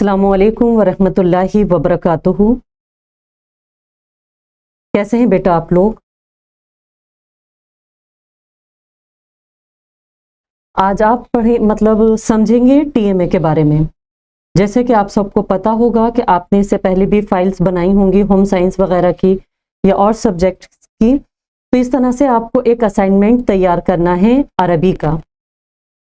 अस्सलामुअलैकुम वरहमतुल्लाहि वबरकातुहू। कैसे हैं बेटा आप लोग? आज आप समझेंगे टीएमए के बारे में। जैसे कि आप सबको पता होगा कि आपने इससे पहले भी फाइल्स बनाई होंगी होम साइंस वगैरह की या और सब्जेक्ट की। तो इस तरह से आपको एक असाइनमेंट तैयार करना है अरबी का,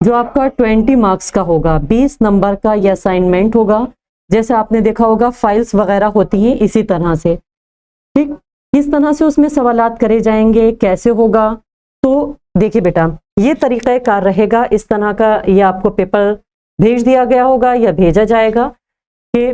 जो आपका 20 मार्क्स का होगा। 20 नंबर का यह असाइनमेंट होगा। जैसे आपने देखा होगा फाइल्स वगैरह होती हैं इसी तरह से, ठीक। किस तरह से उसमें सवालात करे जाएंगे, कैसे होगा, तो देखिए बेटा, ये तरीक़ाकार रहेगा इस तरह का। ये आपको पेपर भेज दिया गया होगा या भेजा जाएगा कि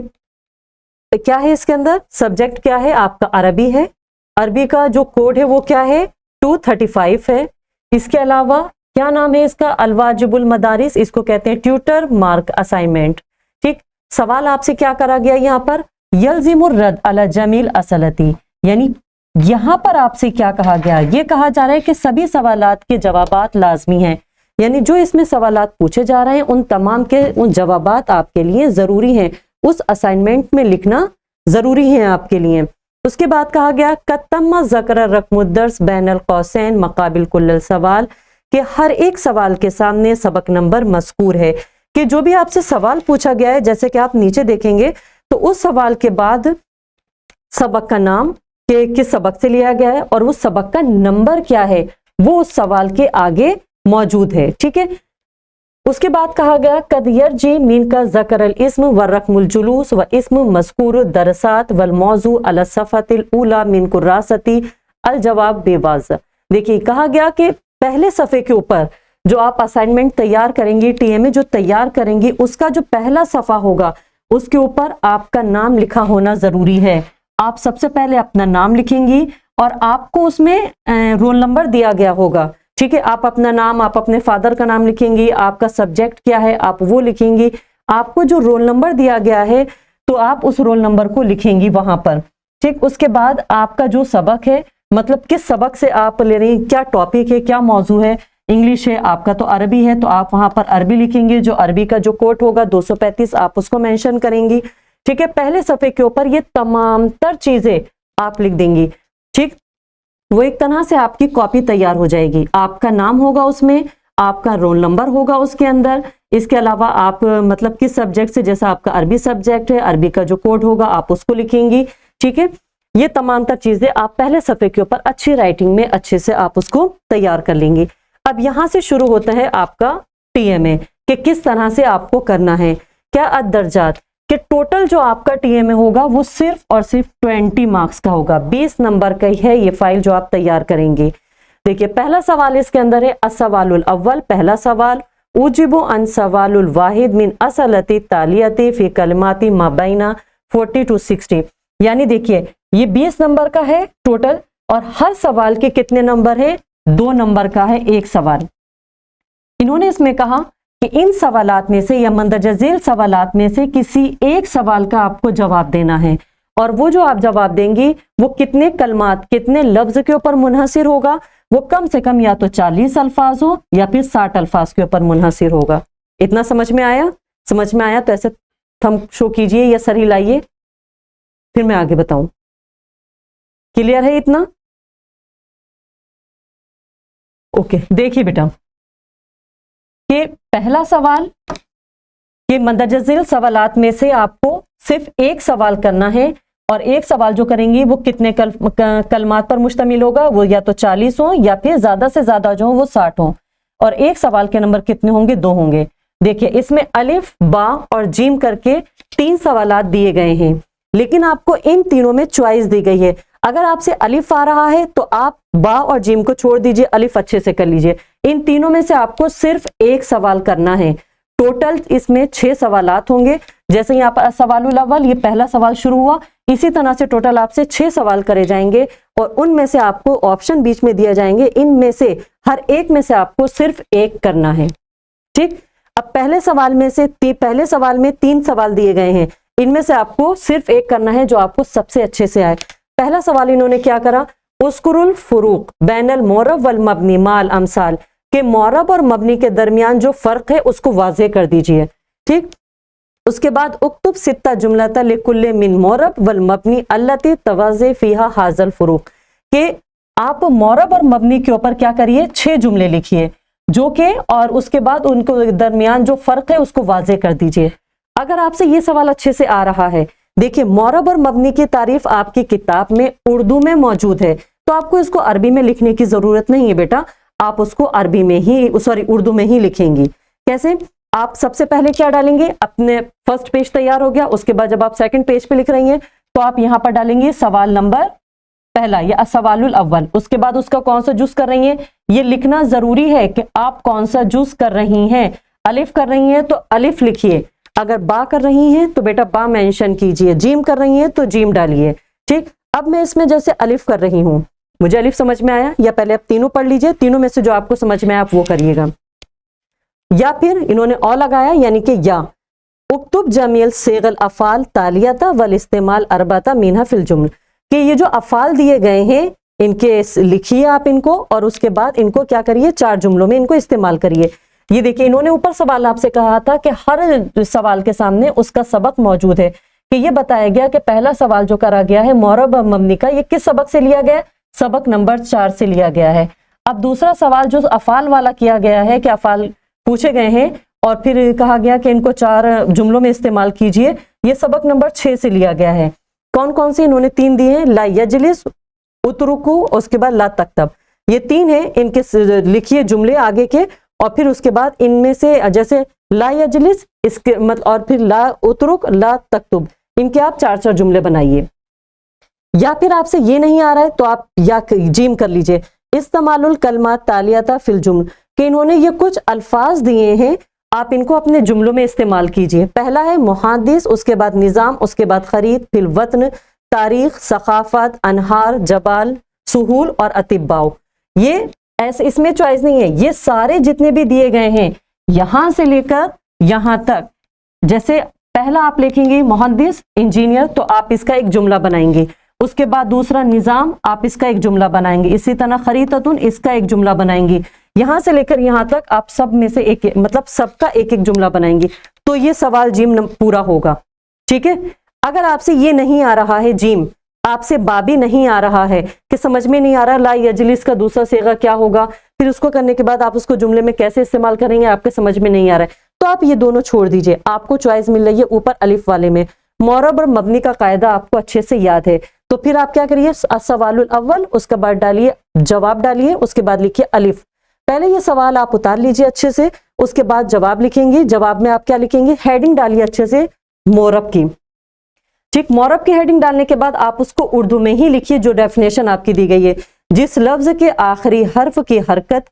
क्या है इसके अंदर। सब्जेक्ट क्या है आपका? अरबी है। अरबी का जो कोड है वो क्या है? 235 है। इसके अलावा क्या नाम है इसका? अलवाजिबुल मदारिस, इसको कहते हैं ट्यूटर मार्क असाइनमेंट, ठीक। सवाल आपसे क्या करा गया यहाँ पर? यल्जिमुर रद अला जमील असलती, यानी यहाँ पर आपसे क्या कहा गया? ये कहा जा रहा है कि सभी सवालात के जवाबात लाजमी हैं, यानी जो इसमें सवालात पूछे जा रहे हैं उन तमाम के उन जवाबात आपके लिए जरूरी हैं, उस असाइनमेंट में लिखना जरूरी है आपके लिए। उसके बाद कहा गया कतम्मा ज़क्र रकमुद्दर्स बैनल कौसैन मकाबिल कुल्ल सवाल, कि हर एक सवाल के सामने सबक नंबर मज़कूर है। कि जो भी आपसे सवाल पूछा गया है, जैसे कि आप नीचे देखेंगे तो उस सवाल के बाद सबक का नाम कि किस सबक से लिया गया है और उस सबक का नंबर क्या है वो उस सवाल के आगे मौजूद है, ठीक है। उसके बाद कहा गया कद यरजी मीन का ज़क्र अल इस्म व रकमुल जुलूस व इस्म मज़कूर दरसात वल मौजू अल सफ़तिल ऊला मिन कुर्रासती अल जवाब बेवाज़। देखिए कहा गया कि पहले सफ़े के ऊपर जो आप असाइनमेंट तैयार करेंगी, टीएमए जो तैयार करेंगी, उसका जो पहला सफ़ा होगा उसके ऊपर आपका नाम लिखा होना ज़रूरी है। आप सबसे पहले अपना नाम लिखेंगी और आपको उसमें रोल नंबर दिया गया होगा, ठीक है। आप अपना नाम, आप अपने फादर का नाम लिखेंगी, आपका सब्जेक्ट क्या है आप वो लिखेंगी, आपको जो रोल नंबर दिया गया है तो आप उस रोल नंबर को लिखेंगी वहां पर, ठीक। उसके बाद आपका जो सबक है, मतलब किस सबक से आप ले रही, क्या टॉपिक है, क्या मौजू है। इंग्लिश है आपका तो अरबी है, तो आप वहां पर अरबी लिखेंगे। जो अरबी का जो कोड होगा 235 आप उसको मेंशन करेंगी, ठीक है। पहले सफ़े के ऊपर ये तमाम तर चीजें आप लिख देंगी, ठीक। वो एक तरह से आपकी कॉपी तैयार हो जाएगी। आपका नाम होगा उसमें, आपका रोल नंबर होगा उसके अंदर। इसके अलावा आप मतलब किस सब्जेक्ट से, जैसा आपका अरबी सब्जेक्ट है, अरबी का जो कोड होगा आप उसको लिखेंगी, ठीक है। ये तमाम तर चीजें आप पहले सफ़े के ऊपर अच्छी राइटिंग में अच्छे से आप उसको तैयार कर लेंगी। अब यहां से शुरू होता है आपका टीएमए कि किस तरह से आपको करना है। क्या अदरजात कि टोटल जो आपका टीएमए होगा वो सिर्फ और सिर्फ 20 मार्क्स का होगा। 20 नंबर का ही है ये फाइल जो आप तैयार करेंगे। देखिए पहला सवाल इसके अंदर है अस्सवालुल अव्वल, पहला सवाल उजिबु अन सवालुल वाहिद मिन असलती तालियती फी कलमाती माबैना 40 to 60, यानी देखिए ये 20 नंबर का है टोटल और हर सवाल के कितने नंबर है? 2 नंबर का है एक सवाल। इन्होंने इसमें कहा कि इन सवालात में से या मंदरजा झेल सवालात में से किसी एक सवाल का आपको जवाब देना है और वो जो आप जवाब देंगी वो कितने कलमात, कितने लफ्ज के ऊपर मुनहसिर होगा। वो कम से कम या तो 40 अल्फाज हो या फिर 60 अल्फाज के ऊपर मुनहसिर होगा। इतना समझ में आया? समझ में आया तो ऐसे थंब शो कीजिए या सर हिलाइए, फिर मैं आगे बताऊं। क्लियर है इतना? ओके, देखिए बेटा कि पहला सवाल ये मंदरजा झेल सवालात में से आपको सिर्फ एक सवाल करना है और एक सवाल जो करेंगी वो कितने कलमात पर मुश्तमिल होगा। वो या तो 40 हो या फिर ज्यादा से ज्यादा जो हो वो 60 हो और एक सवाल के नंबर कितने होंगे? 2 होंगे। देखिए इसमें अलिफ, बा और जीम करके 3 सवालात दिए गए हैं, लेकिन आपको इन तीनों में चॉइस दी गई है। अगर आपसे अलिफ आ रहा है तो आप बा और जीम को छोड़ दीजिए, अलिफ अच्छे से कर लीजिए। इन तीनों में से आपको सिर्फ एक सवाल करना है। टोटल इसमें 6 सवालात होंगे। जैसे यहाँ पर सवालुल अव्वल ये पहला सवाल शुरू हुआ, इसी तरह से टोटल आपसे 6 सवाल करे जाएंगे और उनमें से आपको ऑप्शन बीच में दिए जाएंगे। इनमें से हर एक में से आपको सिर्फ एक करना है, ठीक। अब पहले सवाल में से पहले सवाल में 3 सवाल दिए गए हैं, इनमें से आपको सिर्फ एक करना है जो आपको सबसे अच्छे से आए। पहला सवाल इन्होंने क्या करा? उस्कुरुल फुरूक बैनल मोरब वल मबनी माल अमसाल, के मोरब और मबनी के दरमियान जो फर्क है उसको वाज़े कर दीजिए, ठीक। उसके बाद उक्तुब सित्ता जुमलता लिकुल्ले मिन मोरब वल मबनी अल्लती तवाज़े फीहा हाजल फुरूक, के आप मोरब और मबनी के ऊपर क्या करिए 6 जुमले लिखिए जो के, और उसके बाद उनको दरमियान जो फर्क है उसको वाजे कर दीजिए। अगर आपसे ये सवाल अच्छे से आ रहा है, देखिए मोरब और मबनी की तारीफ आपकी किताब में उर्दू में मौजूद है, तो आपको इसको अरबी में लिखने की जरूरत नहीं है बेटा, आप उसको अरबी में ही उर्दू में ही लिखेंगी। कैसे? आप सबसे पहले क्या डालेंगे, अपने फर्स्ट पेज तैयार हो गया, उसके बाद जब आप सेकंड पेज पे लिख रही हैं तो आप यहाँ पर डालेंगे सवाल नंबर पहला या सवालुल अव्वल। उसके बाद उसका कौन सा जुज कर रही हैं, ये लिखना जरूरी है कि आप कौन सा जुज कर रही हैं। अलिफ कर रही हैं तो अलिफ लिखिए, अगर बा कर रही हैं तो बेटा बा मेंशन कीजिए, जीम कर रही हैं तो जीम डालिए। ठीक, अब मैं इसमें जैसे अलिफ कर रही हूं, मुझे अलिफ समझ में आया, या पहले आप तीनों पढ़ लीजिए, तीनों में से जो आपको समझ में आया आप वो करिएगा। या फिर इन्होंने औ लगाया यानी कि या, उक्तुब जमील सेगल अफाल तालियाता वल इस्तेमाल अरबाता मीना फिल जुम्ल, कि ये जो अफाल दिए गए हैं इनके लिखिए आप इनको, और उसके बाद इनको क्या करिए 4 जुमलों में इनको इस्तेमाल करिए। ये देखिए इन्होंने ऊपर सवाल आपसे कहा था कि हर सवाल के सामने उसका सबक मौजूद है, कि ये बताया गया कि पहला सवाल जो करा गया है मोरब और मबनी का, ये किस सबक से लिया गया है, सबक नंबर 4 से लिया गया है। अब दूसरा सवाल जो अफाल वाला किया गया है कि अफाल पूछे गए हैं और फिर कहा गया कि इनको 4 जुमलों में इस्तेमाल कीजिए, ये सबक नंबर 6 से लिया गया है। कौन कौन से इन्होंने 3 दिए हैं, ला यजलिस, उतरुकु, उसके बाद ला तख्तब, ये 3 हैं, इनके लिखिए जुमले आगे के, और फिर उसके बाद इनमें से जैसे ला यजलिस इसके मतलब, और फिर ला उतरुक ला तख्तुब, इनके आप 4-4 जुमले बनाइए। या फिर आपसे ये नहीं आ रहा है तो आप या जीम कर लीजिए, इस्तेमालुल कलमात तालियाता फिल जुम्ल, कि इन्होंने ये कुछ अल्फाज दिए हैं, आप इनको अपने जुमलों में इस्तेमाल कीजिए। पहला है मुहादिस, उसके बाद निज़ाम, उसके बाद खरीद, फिर वतन, तारीख, सकाफत, अनहार, जबाल, सुहूल और अतिब्बाओ। ये ऐसे इसमें चॉइस नहीं है, ये सारे जितने भी दिए गए हैं यहां से लेकर यहां तक, जैसे पहला आप लिखेंगे मुहद्दिस इंजीनियर तो आप इसका एक जुमला बनाएंगे, उसके बाद दूसरा निज़ाम आप इसका एक जुमला बनाएंगे, इसी तरह खरीततुन इसका एक जुमला बनाएंगे, यहां से लेकर यहां तक आप सब में से एक मतलब सबका एक एक जुमला बनाएंगे, तो ये सवाल जीम पूरा होगा। ठीक है, अगर आपसे ये नहीं आ रहा है जीम, आपसे बाबी नहीं आ रहा है कि समझ में नहीं आ रहा ला यजलिस का दूसरा सेगा क्या होगा, फिर उसको करने के बाद आप उसको जुमले में कैसे इस्तेमाल करेंगे आपके समझ में नहीं आ रहा है, तो आप ये दोनों छोड़ दीजिए। आपको चॉइस मिल रही है ऊपर अलिफ वाले में, मोरब और मबनी का कायदा आपको अच्छे से याद है, तो फिर आप क्या करिए सवालुल अव्वल, उसके बाद डालिए जवाब डालिए, उसके बाद लिखिए अलिफ। पहले ये सवाल आप उतार लीजिए अच्छे से, उसके बाद जवाब लिखेंगे, जवाब में आप क्या लिखेंगे, हेडिंग डालिए अच्छे से मोरब की। ठीक, मोरब की हेडिंग डालने के बाद आप उसको उर्दू में ही लिखिए जो डेफिनेशन आपकी दी गई है। जिस लफ्ज के आखिरी हर्फ की हरकत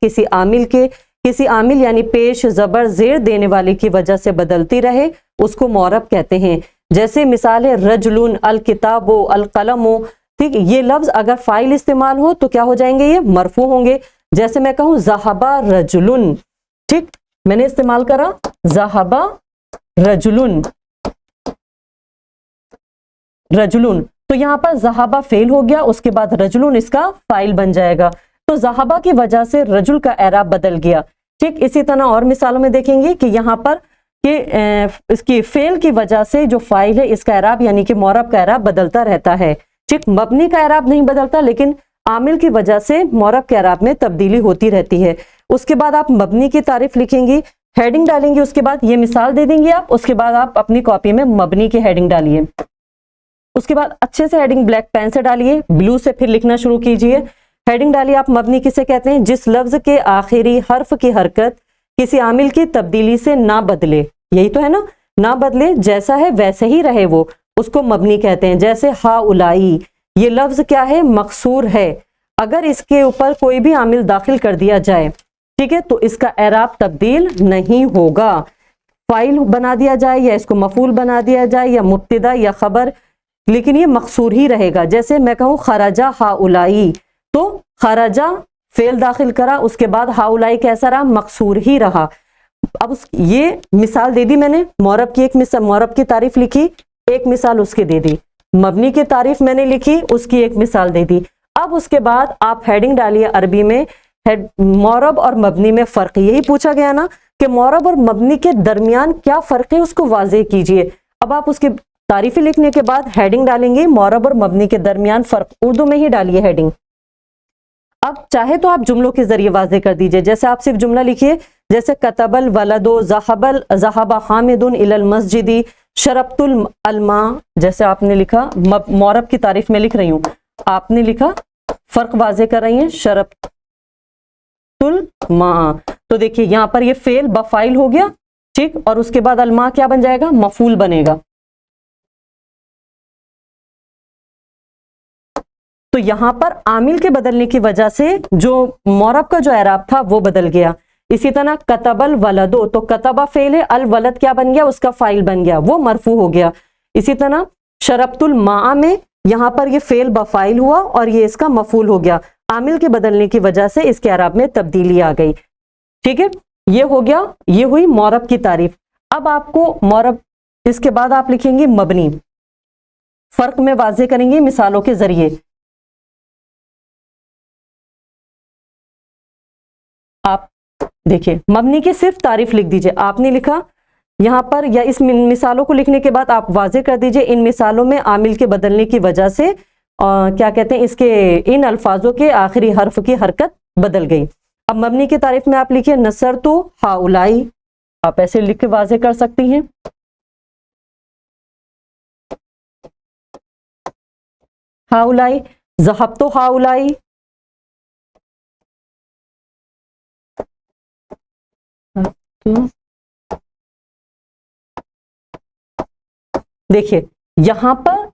किसी आमिल यानी पेश जबर जेर देने वाले की वजह से बदलती रहे उसको मोरब कहते हैं। जैसे मिसाल है रजुलुन, अल किताबो, अल कलमो। ठीक, ये लफ्ज अगर फाइल इस्तेमाल हो तो क्या हो जाएंगे, ये मरफू होंगे। जैसे मैं कहूं ज़हाबा रजुलुन, ठीक, मैंने इस्तेमाल करा ज़हाबा रजुलुन, रजुलुन, तो यहां पर ज़हाबा फेल हो गया, उसके बाद रजुलुन इसका फाइल बन जाएगा, तो ज़हाबा की वजह से रजुल का एराब बदल गया। ठीक, इसी तरह और मिसालों में देखेंगे कि यहाँ पर कि इसकी फेल की वजह से जो फाइल है इसका एराब यानी कि मोरब का एराब बदलता रहता है। ठीक, मबनी का एराब नहीं बदलता, लेकिन आमिल की वजह से मोरब के एराब में तब्दीली होती रहती है। उसके बाद आप मबनी की तारीफ लिखेंगी, हेडिंग डालेंगे, उसके बाद ये मिसाल दे देंगे आप, उसके बाद आप अपनी कॉपी में मबनी की हेडिंग डालिए। उसके बाद अच्छे से हेडिंग ब्लैक पेन से डालिए, ब्लू से फिर लिखना शुरू कीजिए। हेडिंग डालिए आप मबनी किसे कहते हैं, जिस लफ्ज के आखिरी हर्फ की हरकत किसी आमिल की तब्दीली से ना बदले, यही तो है ना, ना बदले, जैसा है वैसे ही रहे वो, उसको मबनी कहते हैं। जैसे हा उलाई, ये लफ्ज क्या है, मकसूर है, अगर इसके ऊपर कोई भी आमिल दाखिल कर दिया जाए, ठीक है, तो इसका एराब तब्दील नहीं होगा। फाइल बना दिया जाए या इसको मफूल बना दिया जाए या मुब्तदा या खबर, लेकिन ये मकसूर ही रहेगा। जैसे मैं कहूँ खराजा हाउलाई, तो खराजा फेल दाखिल करा, उसके बाद हाउलाई कैसा रहा, मकसूर ही रहा। अब ये मिसाल दे दी मैंने, मोरब की एक मिसाल, मोरब की तारीफ लिखी, एक मिसाल उसकी दे दी, मबनी की तारीफ मैंने लिखी, उसकी एक मिसाल दे दी। अब उसके बाद आप हेडिंग डालिए अरबी में मौरब और मबनी में फर्क, यही पूछा गया ना कि मौरब और मबनी के दरमियान क्या फर्क है, उसको वाज़ेह कीजिए। अब आप उसकी तारीफें लिखने के बाद हेडिंग डालेंगे, मौरब और मबनी के दरमियान फर्क, उर्दू में ही डालिए हेडिंग। अब चाहे तो आप जुमलों के जरिए वाज़ेह कर दीजिए, जैसे आप सिर्फ जुमला लिखिए, जैसे कतबल वलदो ज़हबा हामिदुन इलल मस्जिदी शरबतुल अलमा, जैसे आपने लिखा, मौरब की तारीफ में लिख रही हूँ, आपने लिखा, फर्क वाज़ेह कर रही है, शरबतुल मा। तो देखिए यहां पर ये फेल बफाइल हो गया, ठीक, और उसके बाद अलमा क्या बन जाएगा, मफूल बनेगा। तो यहां पर आमिल के बदलने की वजह से जो मौरब का जो एराब था वो बदल गया। इसी तरह कतबल वलदो, तो कतबा फेल है, अल वलद क्या बन गया, उसका फाइल बन गया, वो मरफू हो गया। इसी तरह शरबतुल मा में यहां पर ये फेल बफाइल हुआ और ये इसका मफूल हो गया, आमिल के बदलने की वजह से इसके एराब में तब्दीली आ गई। ठीक है, ये हो गया, ये हुई मौरब की तारीफ। अब आपको मौरब, इसके बाद आप लिखेंगे मबनी, फर्क में वाज़ेह करेंगे मिसालों के जरिए। आप देखिए मबनी की सिर्फ तारीफ लिख दीजिए, आपने लिखा यहां पर, या इस मिसालों को लिखने के बाद आप वाज़ेह कर दीजिए इन मिसालों में आमिल के बदलने की वजह से क्या कहते हैं, इसके इन अल्फाजों के आखिरी हर्फ की हरकत बदल गई। अब मबनी की तारीफ में आप लिखिए नसर तो हाउलाई, आप ऐसे लिख के वाज़ेह कर सकती हैं। हाउलाई, ज़हब तो हाउलाई, देखिए यहां पर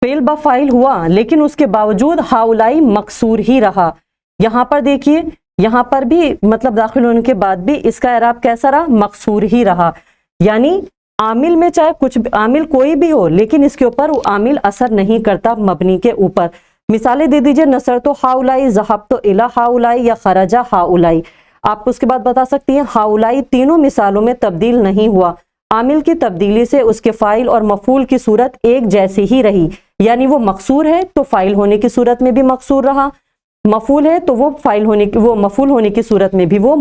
फेल बफाइल हुआ लेकिन उसके बावजूद हाउलाई मकसूर ही रहा। यहां पर देखिए, यहां पर भी मतलब दाखिल होने के बाद भी इसका एराब कैसा रहा, मकसूर ही रहा। यानी आमिल में चाहे कुछ आमिल कोई भी हो लेकिन इसके ऊपर वो आमिल असर नहीं करता मबनी के ऊपर। मिसालें दे दीजिए, नसर तो हाउलाई, ज़हब तो इला हाउलाई, या खरजा हाउलाई। आप उसके बाद बता सकती हैं हाउलाई तीनों मिसालों में तब्दील नहीं हुआ, आमिल की तब्दीली से उसके फाइल और मफूल की सूरत एक जैसी ही रही। यानी वो मकसूर है तो फाइल होने की सूरत में भी मकसूर रहा, मफूल है तो वो फाइल होने की, वो मफूल होने की सूरत में भी वो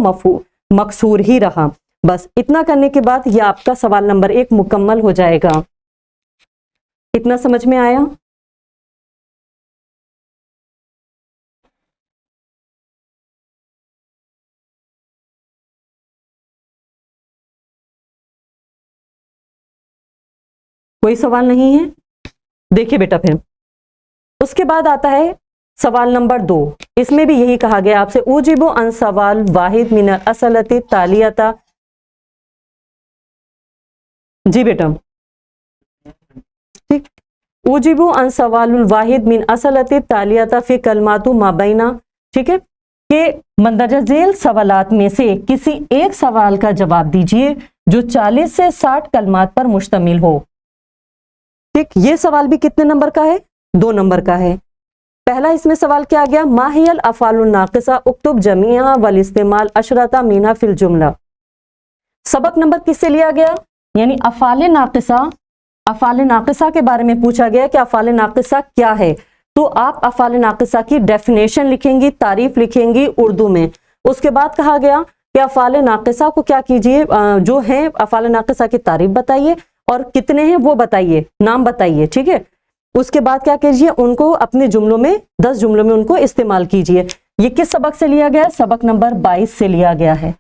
मकसूर ही रहा। बस इतना करने के बाद ये आपका सवाल नंबर 1 मुकम्मल हो जाएगा। इतना समझ में आया? कोई सवाल नहीं है? देखिए बेटा, फिर उसके बाद आता है सवाल नंबर 2। इसमें भी यही कहा गया आपसे, उजिबु अन सवाल वाहिद मिन असलती तालियता। जी बेटा, ठीक, उजिबु अन सवाल वाहिद मिन असलती तालियता फी कलमातु माबैना। ठीक है, कि मंदरजा झेल सवालात में से किसी एक सवाल का जवाब दीजिए जो 40 से 60 कलमात पर मुश्तमिल हो। ठीक, ये सवाल भी कितने नंबर का है? 2 नंबर का है। पहला इसमें सवाल क्या आ गया, माहियल अफालुन नाकिसा उक्तुब जमीआ वल इस्तेमाल अशरता मीना फिल जुमला। सबक नंबर किससे लिया गया, यानी अफाल नाकिसा के बारे में पूछा गया कि अफाल नाकिसा क्या है। तो आप अफाल नाकिसा की डेफिनेशन लिखेंगी, तारीफ लिखेंगी उर्दू में। उसके बाद कहा गया कि अफाल नाकिसा को क्या कीजिए, जो है अफाल नाकिसा की तारीफ बताइए और कितने हैं वो बताइए, नाम बताइए। ठीक है, उसके बाद क्या कीजिए, उनको अपने जुमलों में 10 जुमलों में उनको इस्तेमाल कीजिए। ये किस सबक से लिया गया है? सबक नंबर 22 से लिया गया है।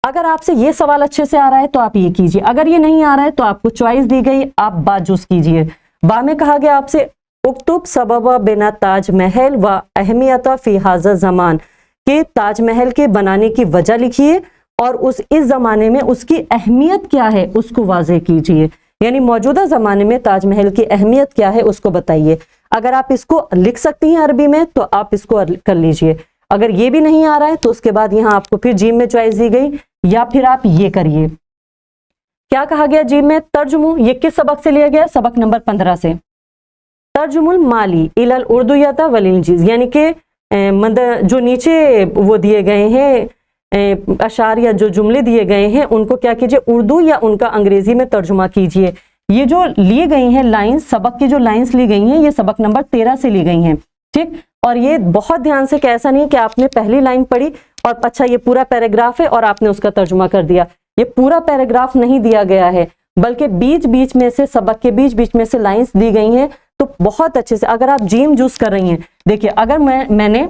अगर आपसे ये सवाल अच्छे से आ रहा है तो आप ये कीजिए, अगर ये नहीं आ रहा है तो आपको चॉइस दी गई, आप बाजूस कीजिए। बा में कहा गया आपसे उक्तुब सबब बिना ताजमहल व अहमियत फी हाज़ा ज़मान, के ताजमहल के बनाने की वजह लिखिए और इस जमाने में उसकी अहमियत क्या है उसको वाज़ेह कीजिए। यानी मौजूदा जमाने में ताजमहल की अहमियत क्या है उसको बताइए। अगर आप इसको लिख सकती हैं अरबी में तो आप इसको कर लीजिए, अगर ये भी नहीं आ रहा है तो उसके बाद यहाँ आपको फिर जीम में चॉइस दी गई, या फिर आप ये करिए। क्या कहा गया जीम में? तर्जुमु, ये किस सबक से लिया गया? सबक नंबर 15 से। तर्जुमुल माली इलल उर्दुयता वल इंजीज, यानी कि जो नीचे वो दिए गए हैं अशार या जो जुमले दिए गए हैं उनको क्या कीजिए, उर्दू या उनका अंग्रेजी में तर्जुमा कीजिए। ये जो लिए गई हैं लाइंस, सबक की जो लाइंस ली गई हैं ये सबक नंबर 13 से ली गई हैं। ठीक, और ये बहुत ध्यान से, कैसा नहीं कि आपने पहली लाइन पढ़ी और अच्छा ये पूरा पैराग्राफ है और आपने उसका तर्जुमा कर दिया। ये पूरा पैराग्राफ नहीं दिया गया है, बल्कि बीच बीच में से, सबक के बीच बीच में से लाइंस दी गई हैं। तो बहुत अच्छे से अगर आप जीम जूस कर रही हैं, देखिए अगर मैंने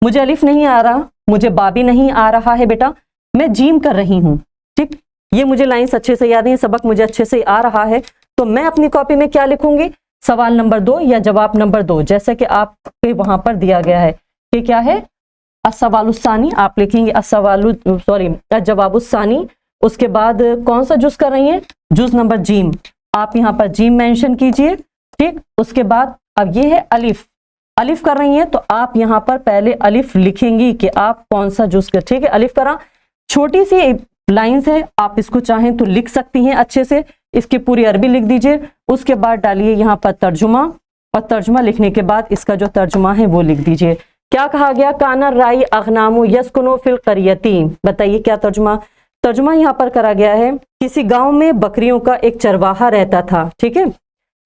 मुझे अलिफ नहीं आ रहा, मुझे बाबी नहीं आ रहा है बेटा, मैं जीम कर रही हूं, ठीक, ये मुझे लाइंस अच्छे से याद है, सबक मुझे अच्छे से आ रहा है, तो मैं अपनी कॉपी में क्या लिखूंगी, सवाल नंबर 2 या जवाब नंबर 2, जैसे कि आपके वहां पर दिया गया है कि क्या है, अस्सवालुस्सानी, आप लिखेंगे जवाबुस्सानी। उसके बाद कौन सा जुज कर रही हैं, जुज नंबर जीम, आप यहाँ पर जीम मेंशन कीजिए, ठीक। उसके बाद अब ये है अलिफ, अलिफ कर रही हैं तो आप यहाँ पर पहले अलिफ लिखेंगी कि आप कौन सा जुज कर, ठीक है। अलिफ करा, छोटी सी लाइंस है, आप इसको चाहें तो लिख सकती हैं अच्छे से, इसकी पूरी अरबी लिख दीजिए। उसके बाद डालिए यहाँ पर तर्जुमा, और तर्जुमा लिखने के बाद इसका जो तर्जुमा है वो लिख दीजिए। क्या कहा गया, काना राई अगनामु यस्कुनु फिल करियती, बताइए क्या तर्जुमा, तर्जुमा यहाँ पर करा गया है, किसी गांव में बकरियों का एक चरवाहा रहता था, ठीक है।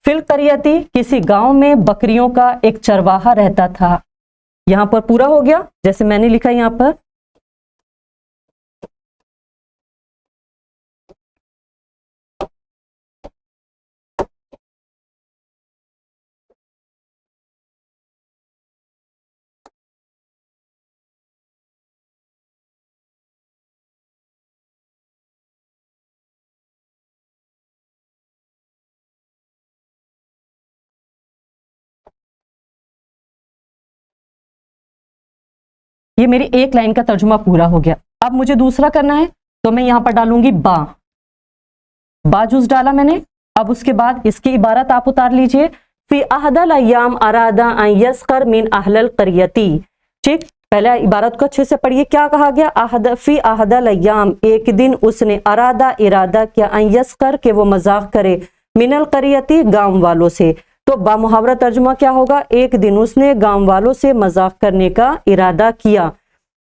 फिल करियती, किसी गांव में बकरियों का एक चरवाहा रहता था, यहां पर पूरा हो गया जैसे मैंने लिखा यहां पर। ये मेरी एक लाइन का तर्जुमा पूरा हो गया। अब मुझे दूसरा करना है तो मैं यहां पर डालूंगी बा, बाजूस डाला मैंने। अब उसके बाद इसकी इबारत आप उतार लीजिए, फी अहदल अय्याम अरादा अन यस्कर मिन अहलल करियती, ठीक। पहले इबारत को अच्छे से पढ़िए, क्या कहा गया, फी अहदल अय्याम, एक दिन उसने, अरादा इरादा किया, अन यस्कर के वो मजाक करे, मिनल करियती गांव वालों से। तो बामुहावरा तर्जुमा क्या होगा, एक दिन उसने गांव वालों से मजाक करने का इरादा किया,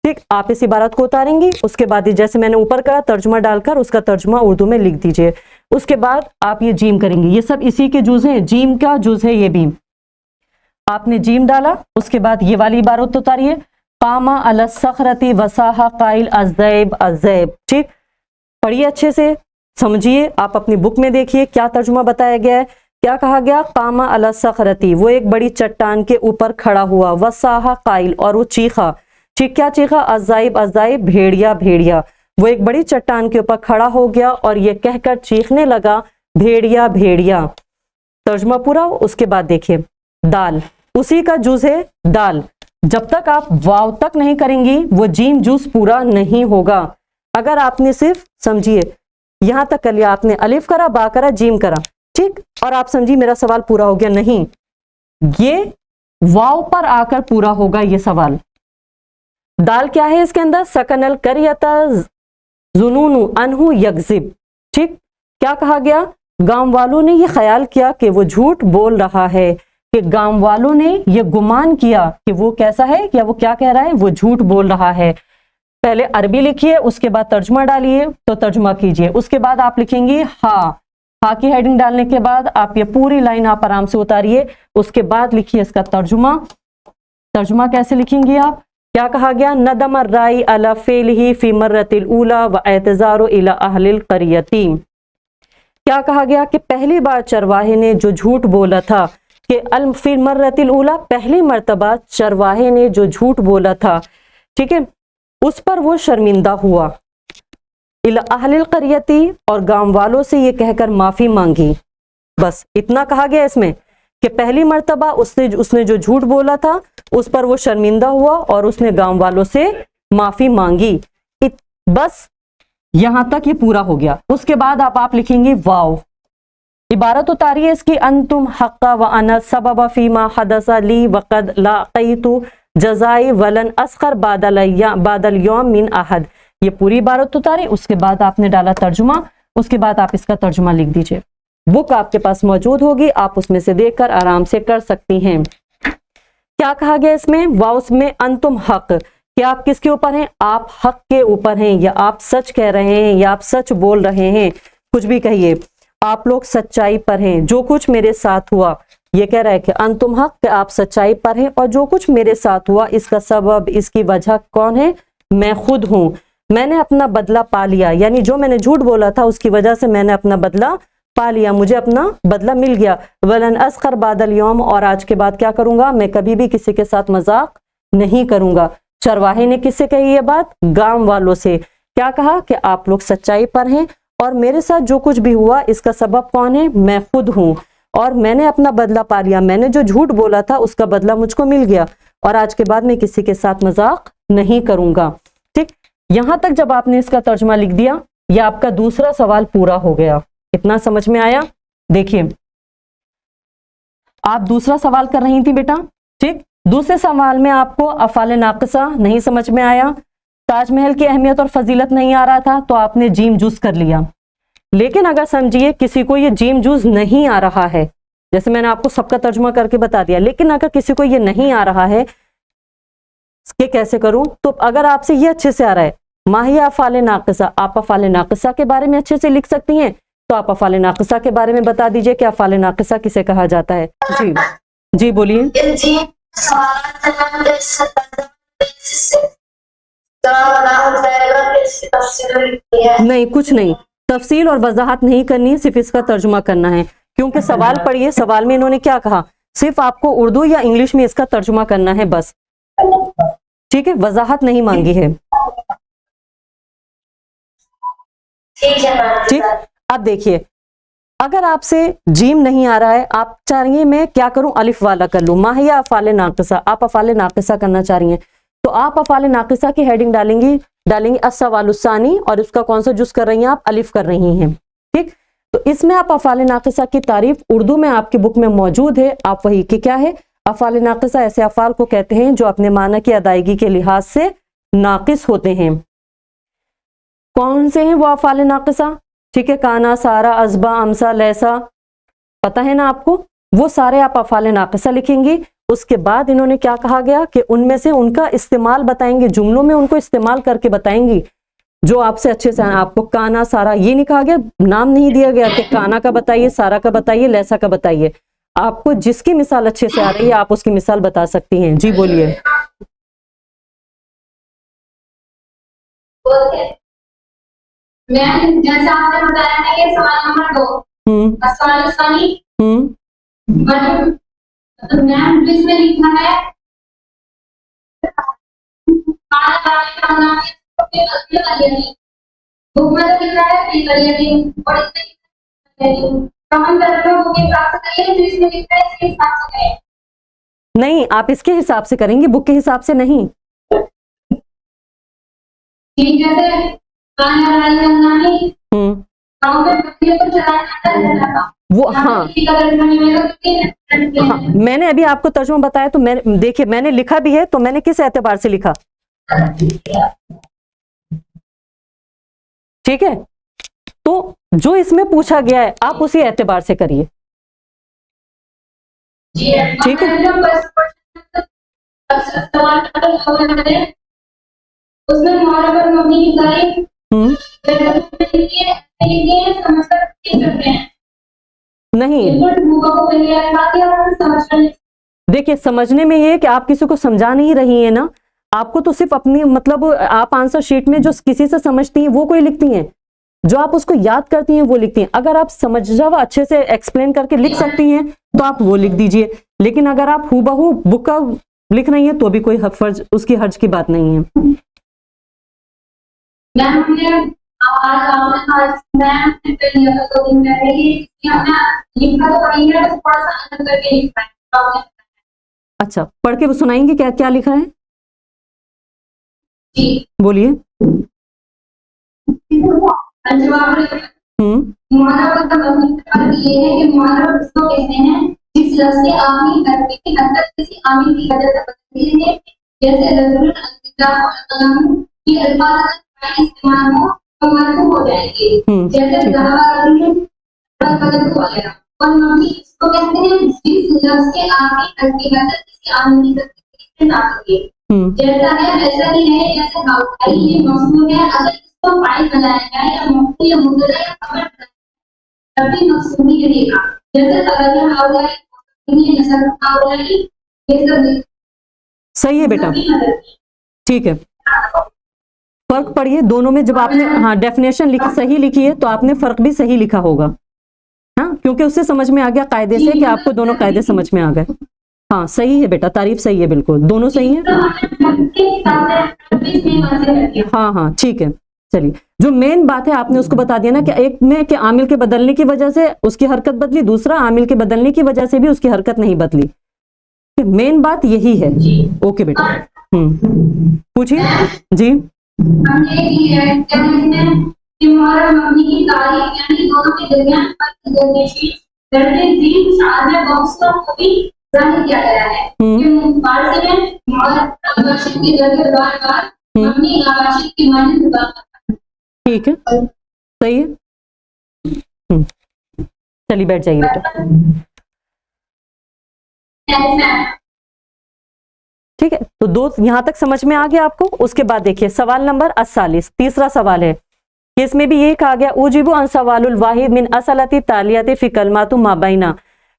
ठीक। आप इस इबारत को उतारेंगी, उसके बाद जैसे मैंने ऊपर कहा तर्जुमा डालकर उसका तर्जुमा उर्दू में लिख दीजिए। उसके बाद आप ये जीम करेंगे, ये सब इसी के जुज हैं, जीम का जुज है ये भी। आपने जीम डाला, उसके बाद ये वाली इबारत उतारिए, कामा अला सखरती वसाहा काइल अज़ैब अज़ैब, ठीक। पढ़िए अच्छे से, समझिए, आप अपनी बुक में देखिए क्या तर्जुमा बताया गया है। क्या कहा गया, कामा अला सखरती, वो एक बड़ी चट्टान के ऊपर खड़ा हुआ, वसाहा काइल, और वो चीखा, ठीक। क्या चीखा, अज़ाइब अज़ाइब, भेड़िया भेड़िया, वो एक बड़ी चट्टान के ऊपर खड़ा हो गया और ये कहकर चीखने लगा, भेड़िया भेड़िया। तर्जुमा पूरा। उसके बाद देखिए दाल, उसी का जूस है दाल, जब तक आप वाव तक नहीं करेंगी वो जीम जूस पूरा नहीं होगा। अगर आपने सिर्फ, समझिए, यहां तक कर लिया, आपने अलिफ करा, बा करा, जीम करा, ठीक, और आप समझिए मेरा सवाल पूरा हो गया, नहीं, ये वाव पर आकर पूरा होगा ये सवाल। दाल क्या है इसके अंदर, सकनल करियता जुनूनु अनहु यगजिब, ठीक। क्या कहा गया, गांव वालों ने ये ख्याल किया कि वो झूठ बोल रहा है, कि गांव वालों ने ये गुमान किया कि वो कैसा है, या वो क्या कह रहा है, वो झूठ बोल रहा है। पहले अरबी लिखिए, उसके बाद तर्जुमा डालिए, तो तर्जुमा कीजिए। उसके बाद आप लिखेंगे हा की हेडिंग डालने के बाद आप ये पूरी लाइन आप आराम से उतारिए। उसके बाद लिखिए इसका तर्जुमा। तर्जुमा कैसे लिखेंगे आप, क्या कहा गया, नदम राई अला फेलही फी मर्रतिल ऊला व एतजारो इला अहलिल करियती। क्या कहा गया कि पहली बार चरवाहे ने जो झूठ बोला था, कि अल फी मर्रतिल ऊला, पहली मर्तबा चरवाहे ने जो झूठ बोला था, ठीक है, उस पर वो शर्मिंदा हुआ, इला अहलिल करियती, और गांव वालों से ये कहकर माफी मांगी। बस इतना कहा गया इसमें कि पहली मर्तबा उसने जो झूठ बोला था उस पर वो शर्मिंदा हुआ और उसने गांव वालों से माफी मांगी। बस यहां तक ये पूरा हो गया। उसके बाद आप लिखेंगे वाव, इबारत उतारिए इसकी, अंतुम हक्का व अना सबबा फीमा हदसा ली वक़द लाक़ैतु जज़ाई वलन अस्कर बादल यौम मिन अहद। ये पूरी इबारत उतारे, उसके बाद आपने डाला तर्जुमा, उसके बाद आप इसका तर्जुमा लिख दीजिए। बुक आपके पास मौजूद होगी, आप उसमें से देखकर आराम से कर सकती हैं। क्या कहा गया इसमें, वाउस में अंतुम हक, कि आप किसके ऊपर हैं, आप हक के ऊपर हैं, या आप सच कह रहे हैं, या आप सच बोल रहे हैं, कुछ भी कहिए, आप लोग सच्चाई पर हैं। जो कुछ मेरे साथ हुआ ये कह रहा है कि अंतुम हक, कि आप सच्चाई पर हैं, और जो कुछ मेरे साथ हुआ इसका सबब, इसकी वजह कौन है? मैं खुद हूं। मैंने अपना बदला पा लिया, यानी जो मैंने झूठ बोला था उसकी वजह से मैंने अपना बदला पा लिया, मुझे अपना बदला मिल गया। वलन अस्खर बादल यौम, और आज के बाद क्या करूंगा? मैं कभी भी किसी के साथ मजाक नहीं करूंगा। चरवाहे ने किससे कही ये बात? गांव वालों से। क्या कहा? कि आप लोग सच्चाई पर हैं और मेरे साथ जो कुछ भी हुआ इसका सबब कौन है? मैं खुद हूं, और मैंने अपना बदला पा लिया। मैंने जो झूठ बोला था उसका बदला मुझको मिल गया, और आज के बाद मैं किसी के साथ मजाक नहीं करूंगा। ठीक, यहां तक जब आपने इसका तर्जुमा लिख दिया, यह आपका दूसरा सवाल पूरा हो गया। इतना समझ में आया? देखिए, आप दूसरा सवाल कर रही थी बेटा। ठीक, दूसरे सवाल में आपको अफ़ाल नाक़िसा नहीं समझ में आया, ताजमहल की अहमियत और फजीलत नहीं आ रहा था, तो आपने जीम जूस कर लिया। लेकिन अगर समझिए किसी को ये जीम जूस नहीं आ रहा है, जैसे मैंने आपको सबका तर्जुमा करके बता दिया, लेकिन अगर किसी को ये नहीं आ रहा है कि कैसे करूं, तो अगर आपसे ये अच्छे से आ रहा है, माहिया अफ़ाल नाक़िसा, आप अफ़ाल नाक़िसा के बारे में अच्छे से लिख सकती हैं, तो आप अफ़ाल नाक़िसा के बारे में बता दीजिए कि अफ़ाल नाक़िसा किसे कहा जाता है। जी जी बोलिए। नहीं, कुछ नहीं, तफसील और वजाहत नहीं करनी है, सिर्फ इसका तर्जुमा करना है। क्योंकि सवाल पढ़िए, सवाल में इन्होंने क्या कहा, सिर्फ आपको उर्दू या इंग्लिश में इसका तर्जुमा करना है बस। ठीक है, वजाहत नहीं मांगी है। ठीक, अब देखिए, अगर आपसे जीम नहीं आ रहा है, आप चाह रही हैं मैं क्या करूं, अलिफ वाला कर लूं, माहिया अफ़ाल नाक़िसा, आप अफ़ाल नाक़िसा करना चाह रही हैं, तो आप अफ़ाल नाक़िसा की हेडिंग डालेंगी अस्सवालुस्सानी, और उसका कौन सा जुज़ कर रही हैं आप? अलिफ कर रही हैं। ठीक, तो इसमें आप अफ़ाल नाक़िसा की तारीफ उर्दू में आपकी बुक में मौजूद है, आप वही कि क्या है, अफ़ाल नाक़िसा ऐसे अफ़ाल को कहते हैं जो अपने माना की अदायगी के लिहाज से नाक़िस होते हैं। कौन से हैं वो अफ़ाल नाक़िसा? ठीक है, काना, सारा, अज़बा, अमसा, लैसा, पता है ना आपको, वो सारे आप अफ़ाल नाक़िसा लिखेंगी। उसके बाद इन्होंने क्या कहा गया कि उनमें से उनका इस्तेमाल बताएंगे, जुमलों में उनको इस्तेमाल करके बताएंगी जो आपसे अच्छे से। आपको काना, सारा ये नहीं कहा गया, नाम नहीं दिया गया कि काना का बताइए, सारा का बताइए, लैसा का बताइए। आपको जिसकी मिसाल अच्छे से आ रही है आप उसकी मिसाल बता सकती हैं। जी बोलिए। मैम, जैसा आपने बताया है ये सवाल नंबर 2, अस्सवालुस्सानी, मतलब मैम जिसमें लिखा है बुक में तो लिखा है और इसमें लिखा है इसके हिसाब से करें। नहीं, आप इसके हिसाब से करेंगे, बुक के हिसाब से नहीं। ठीक, जैसे वो हाँ, मैंने अभी आपको तर्जुमा बताया, तो मैंने देखिए मैंने लिखा भी है, तो मैंने किस एतबार से लिखा? ठीक है, तो जो इसमें पूछा गया है आप उसी एतबार से करिए। ठीक है, उसमें नहीं, देखिए समझने में ये है कि आप किसी को समझा नहीं रही है ना, आपको तो सिर्फ अपनी मतलब आप आंसर शीट में जो किसी से समझती हैं वो कोई लिखती हैं, जो आप उसको याद करती हैं वो लिखती हैं। अगर आप समझ जाओ अच्छे से एक्सप्लेन करके लिख सकती हैं तो आप वो लिख दीजिए, लेकिन अगर आप हूबहू बुक का लिख रही हैं तो भी कोई फर्ज उसकी हर्ज की बात नहीं है। अच्छा, पढ़ के सुनाएंगे क्या क्या लिखा है? बोलिए। मुहावरा का मतलब ये है कि मुहावरा उसको कहते हैं जिस लफ्ज़ के आमीन करके की हद तक किसी आमीन की वजह से बदलती है, जैसे रजुल अलकलम की अल्फाज का इस्तेमाल हो तो मरफू हो जाएगी, जैसे बदल हो गया। और मम्मी इसको कहते हैं जिस लफ्ज़ के आमीन करके हद तक किसी आमीन की से नाते जैसा है वैसा ही है, जैसे हाउस ये मौसूम है, अगर इसको फाइल बनाया जाए या मुफ्ती या मुद्दा या खबर तभी मकसूदी रहेगा। जैसे अगर हाउस इन्हें नस्ल आवलाई ये सब सही है बेटा, ठीक है। फर्क पढ़िए दोनों में, जब आपने हाँ डेफिनेशन लिखी सही लिखी है तो आपने फर्क भी सही लिखा होगा, हाँ, क्योंकि उससे समझ में आ गया कायदे से कि आपको दोनों कायदे समझ में आ गए। हाँ सही है बेटा, तारीफ सही है, बिल्कुल दोनों सही है। हाँ हाँ ठीक है, चलिए। जो मेन बात है आपने उसको बता दिया ना कि एक में कि आमिल के बदलने की वजह से उसकी हरकत बदली, दूसरा आमिल के बदलने की वजह से भी उसकी हरकत नहीं बदली। मेन बात यही है। ओके बेटा, पूछिए जी। हमने की है क्या इसमें कि मुहर्रम मबनी की तारीख यानी दोनों के दरमियान लड़के तीन सारे बॉक्सों को भी जाहिर किया गया है कि फारसी में मुहर्रम आबाशित की जगह बार-बार मबनी आबाशित की माने ठीक है, सही है। चलिए बैठ जाइए बेटा। ठीक है, तो दो यहां तक समझ में आ गया आपको। उसके बाद देखिए सवाल नंबर 48, तीसरा सवाल है कि इसमें भी यही कहा गया उजिबु अन सवालुल वाहिद मिन असलती तालियाती फी कलमातु माबैना,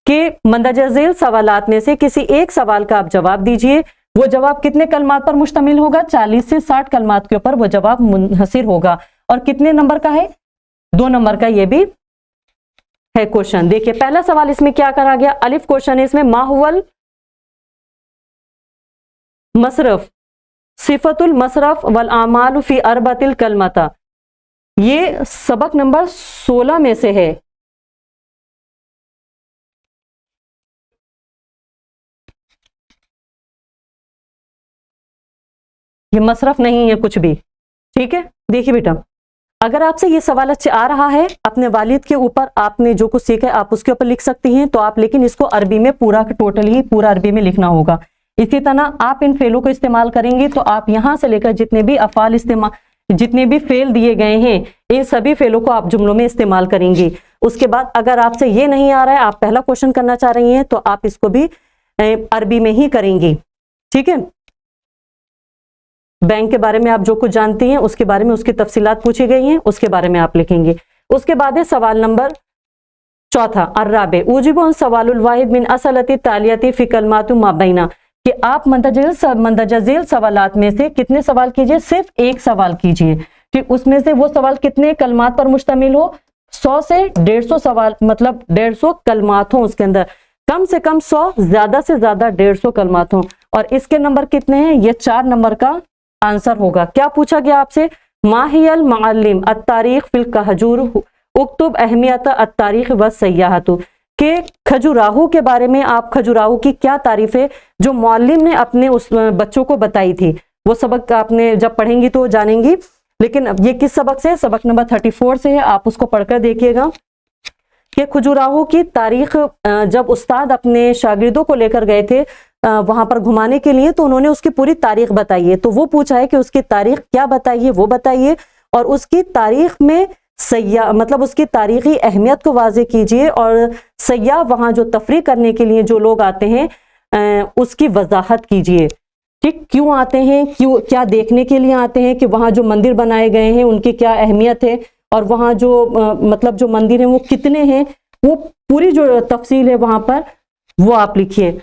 के मंदजज़ील सवालात में से किसी एक सवाल का आप जवाब दीजिए। वो जवाब कितने कलमात पर मुश्तमिल होगा? 40 से 60 कलमात के ऊपर वो जवाब मुनहसिर होगा। और कितने नंबर का है? 2 नंबर का ये भी है क्वेश्चन। देखिए पहला सवाल इसमें क्या करा गया, अलिफ क्वेश्चन है इसमें, माहुवल मसरफ सिफतुल मसरफ वल आमालु फी अरबतिल कलमता, ये सबक नंबर 16 में से है। ये मसरफ नहीं है कुछ भी, ठीक है। देखिए बेटा, अगर आपसे ये सवाल अच्छे आ रहा है, अपने वालिद के ऊपर आपने जो कुछ सीखा है आप उसके ऊपर लिख सकती हैं, तो आप, लेकिन इसको अरबी में पूरा टोटली पूरा अरबी में लिखना होगा। इसी तरह आप इन फेलों को इस्तेमाल करेंगे तो आप यहां से लेकर जितने भी अफाल इस्तेमाल, जितने भी फेल दिए गए हैं, इन सभी फेलों को आप जुमलों में इस्तेमाल करेंगे। उसके बाद अगर आपसे ये नहीं आ रहा है, आप पहला क्वेश्चन करना चाह रही हैं, तो आप इसको भी अरबी में ही करेंगी, ठीक है। बैंक के बारे में आप जो कुछ जानती हैं उसके बारे में, उसकी तफसीलात पूछी गई हैं, उसके बारे में आप लिखेंगे। उसके बाद है सवाल नंबर 4 अर्राबे उजिबु अन सवालुल वाहिद मिन असलती तालियाती फी कलमातु माबैना, कि आप मंदजज़ील सवालात में से कितने सवाल कीजिए? सिर्फ एक सवाल कीजिए, ठीक। उसमें से वो सवाल कितने कलमात पर मुश्तमिल हो? 100 से 150 सवाल, मतलब 150 कलमात हो उसके अंदर, कम से कम 100, ज्यादा से ज्यादा 150 कलमात हो। और इसके नंबर कितने हैं? ये 4 नंबर का आंसर होगा। क्या पूछा गया आपसे? माहियल मुअल्लिम अत-तारीख फिल कहजूर उक्तुब अहमियत अत-तारीख व सय्याहतु, के खजुराहो के बारे में आप खजुराहो की क्या तारीफ है जो मुअल्लिम ने अपने उस बच्चों को बताई थी। वो सबक आपने जब पढ़ेंगी तो जानेंगी, लेकिन ये किस सबक से? सबक नंबर 34 से है, आप उसको पढ़कर देखिएगा। कि खजुराहो की तारीख, जब उस्ताद अपने शागिर्दों को लेकर गए थे वहां पर घुमाने के लिए, तो उन्होंने उसकी पूरी तारीख बताई है। तो वो पूछा है कि उसकी तारीख क्या बताइए, वो बताइए, और उसकी तारीख में सयाह, मतलब उसकी तारीखी अहमियत को वाज़े कीजिए, और सयाह वहां जो तफरी करने के लिए जो लोग आते हैं उसकी वजाहत कीजिए, ठीक। क्यों आते हैं, क्यों, क्या देखने के लिए आते हैं, कि वहां जो मंदिर बनाए गए हैं उनकी क्या अहमियत है, और वहां जो मतलब जो मंदिर है वो कितने हैं, वो पूरी जो तफसील है वहां पर वो आप लिखिए।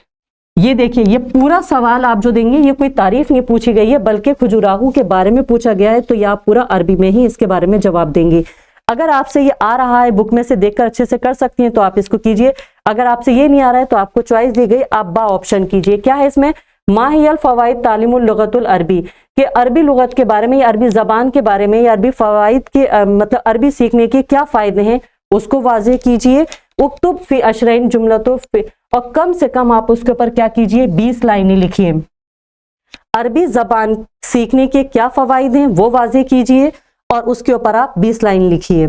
ये देखिए, ये पूरा सवाल आप जो देंगे, ये कोई तारीफ नहीं पूछी गई है, बल्कि खजुराहो के बारे में पूछा गया है, तो ये आप पूरा अरबी में ही इसके बारे में जवाब देंगे। अगर आपसे ये आ रहा है, बुक में से देखकर अच्छे से कर सकती हैं, तो आप इसको कीजिए। अगर आपसे ये नहीं आ रहा है तो आपको चॉइस दी गई, आप बा ऑप्शन कीजिए। क्या है इसमें? माहियल फवाइद तालीमुल लुगतुल अरबी, कि अरबी लुगत के बारे में या अरबी जबान के बारे में या अरबी फवाइद के मतलब अरबी सीखने के क्या फायदे हैं, उसको वाज़े कीजिए। उक्तुब फी अशरैन जुमलतु, और कम से कम आप उसके ऊपर क्या कीजिए? 20 लाइनें लिखिए। अरबी जबान सीखने के क्या फवाइद हैं वो वाज़े कीजिए, और उसके ऊपर आप 20 लाइन लिखिए,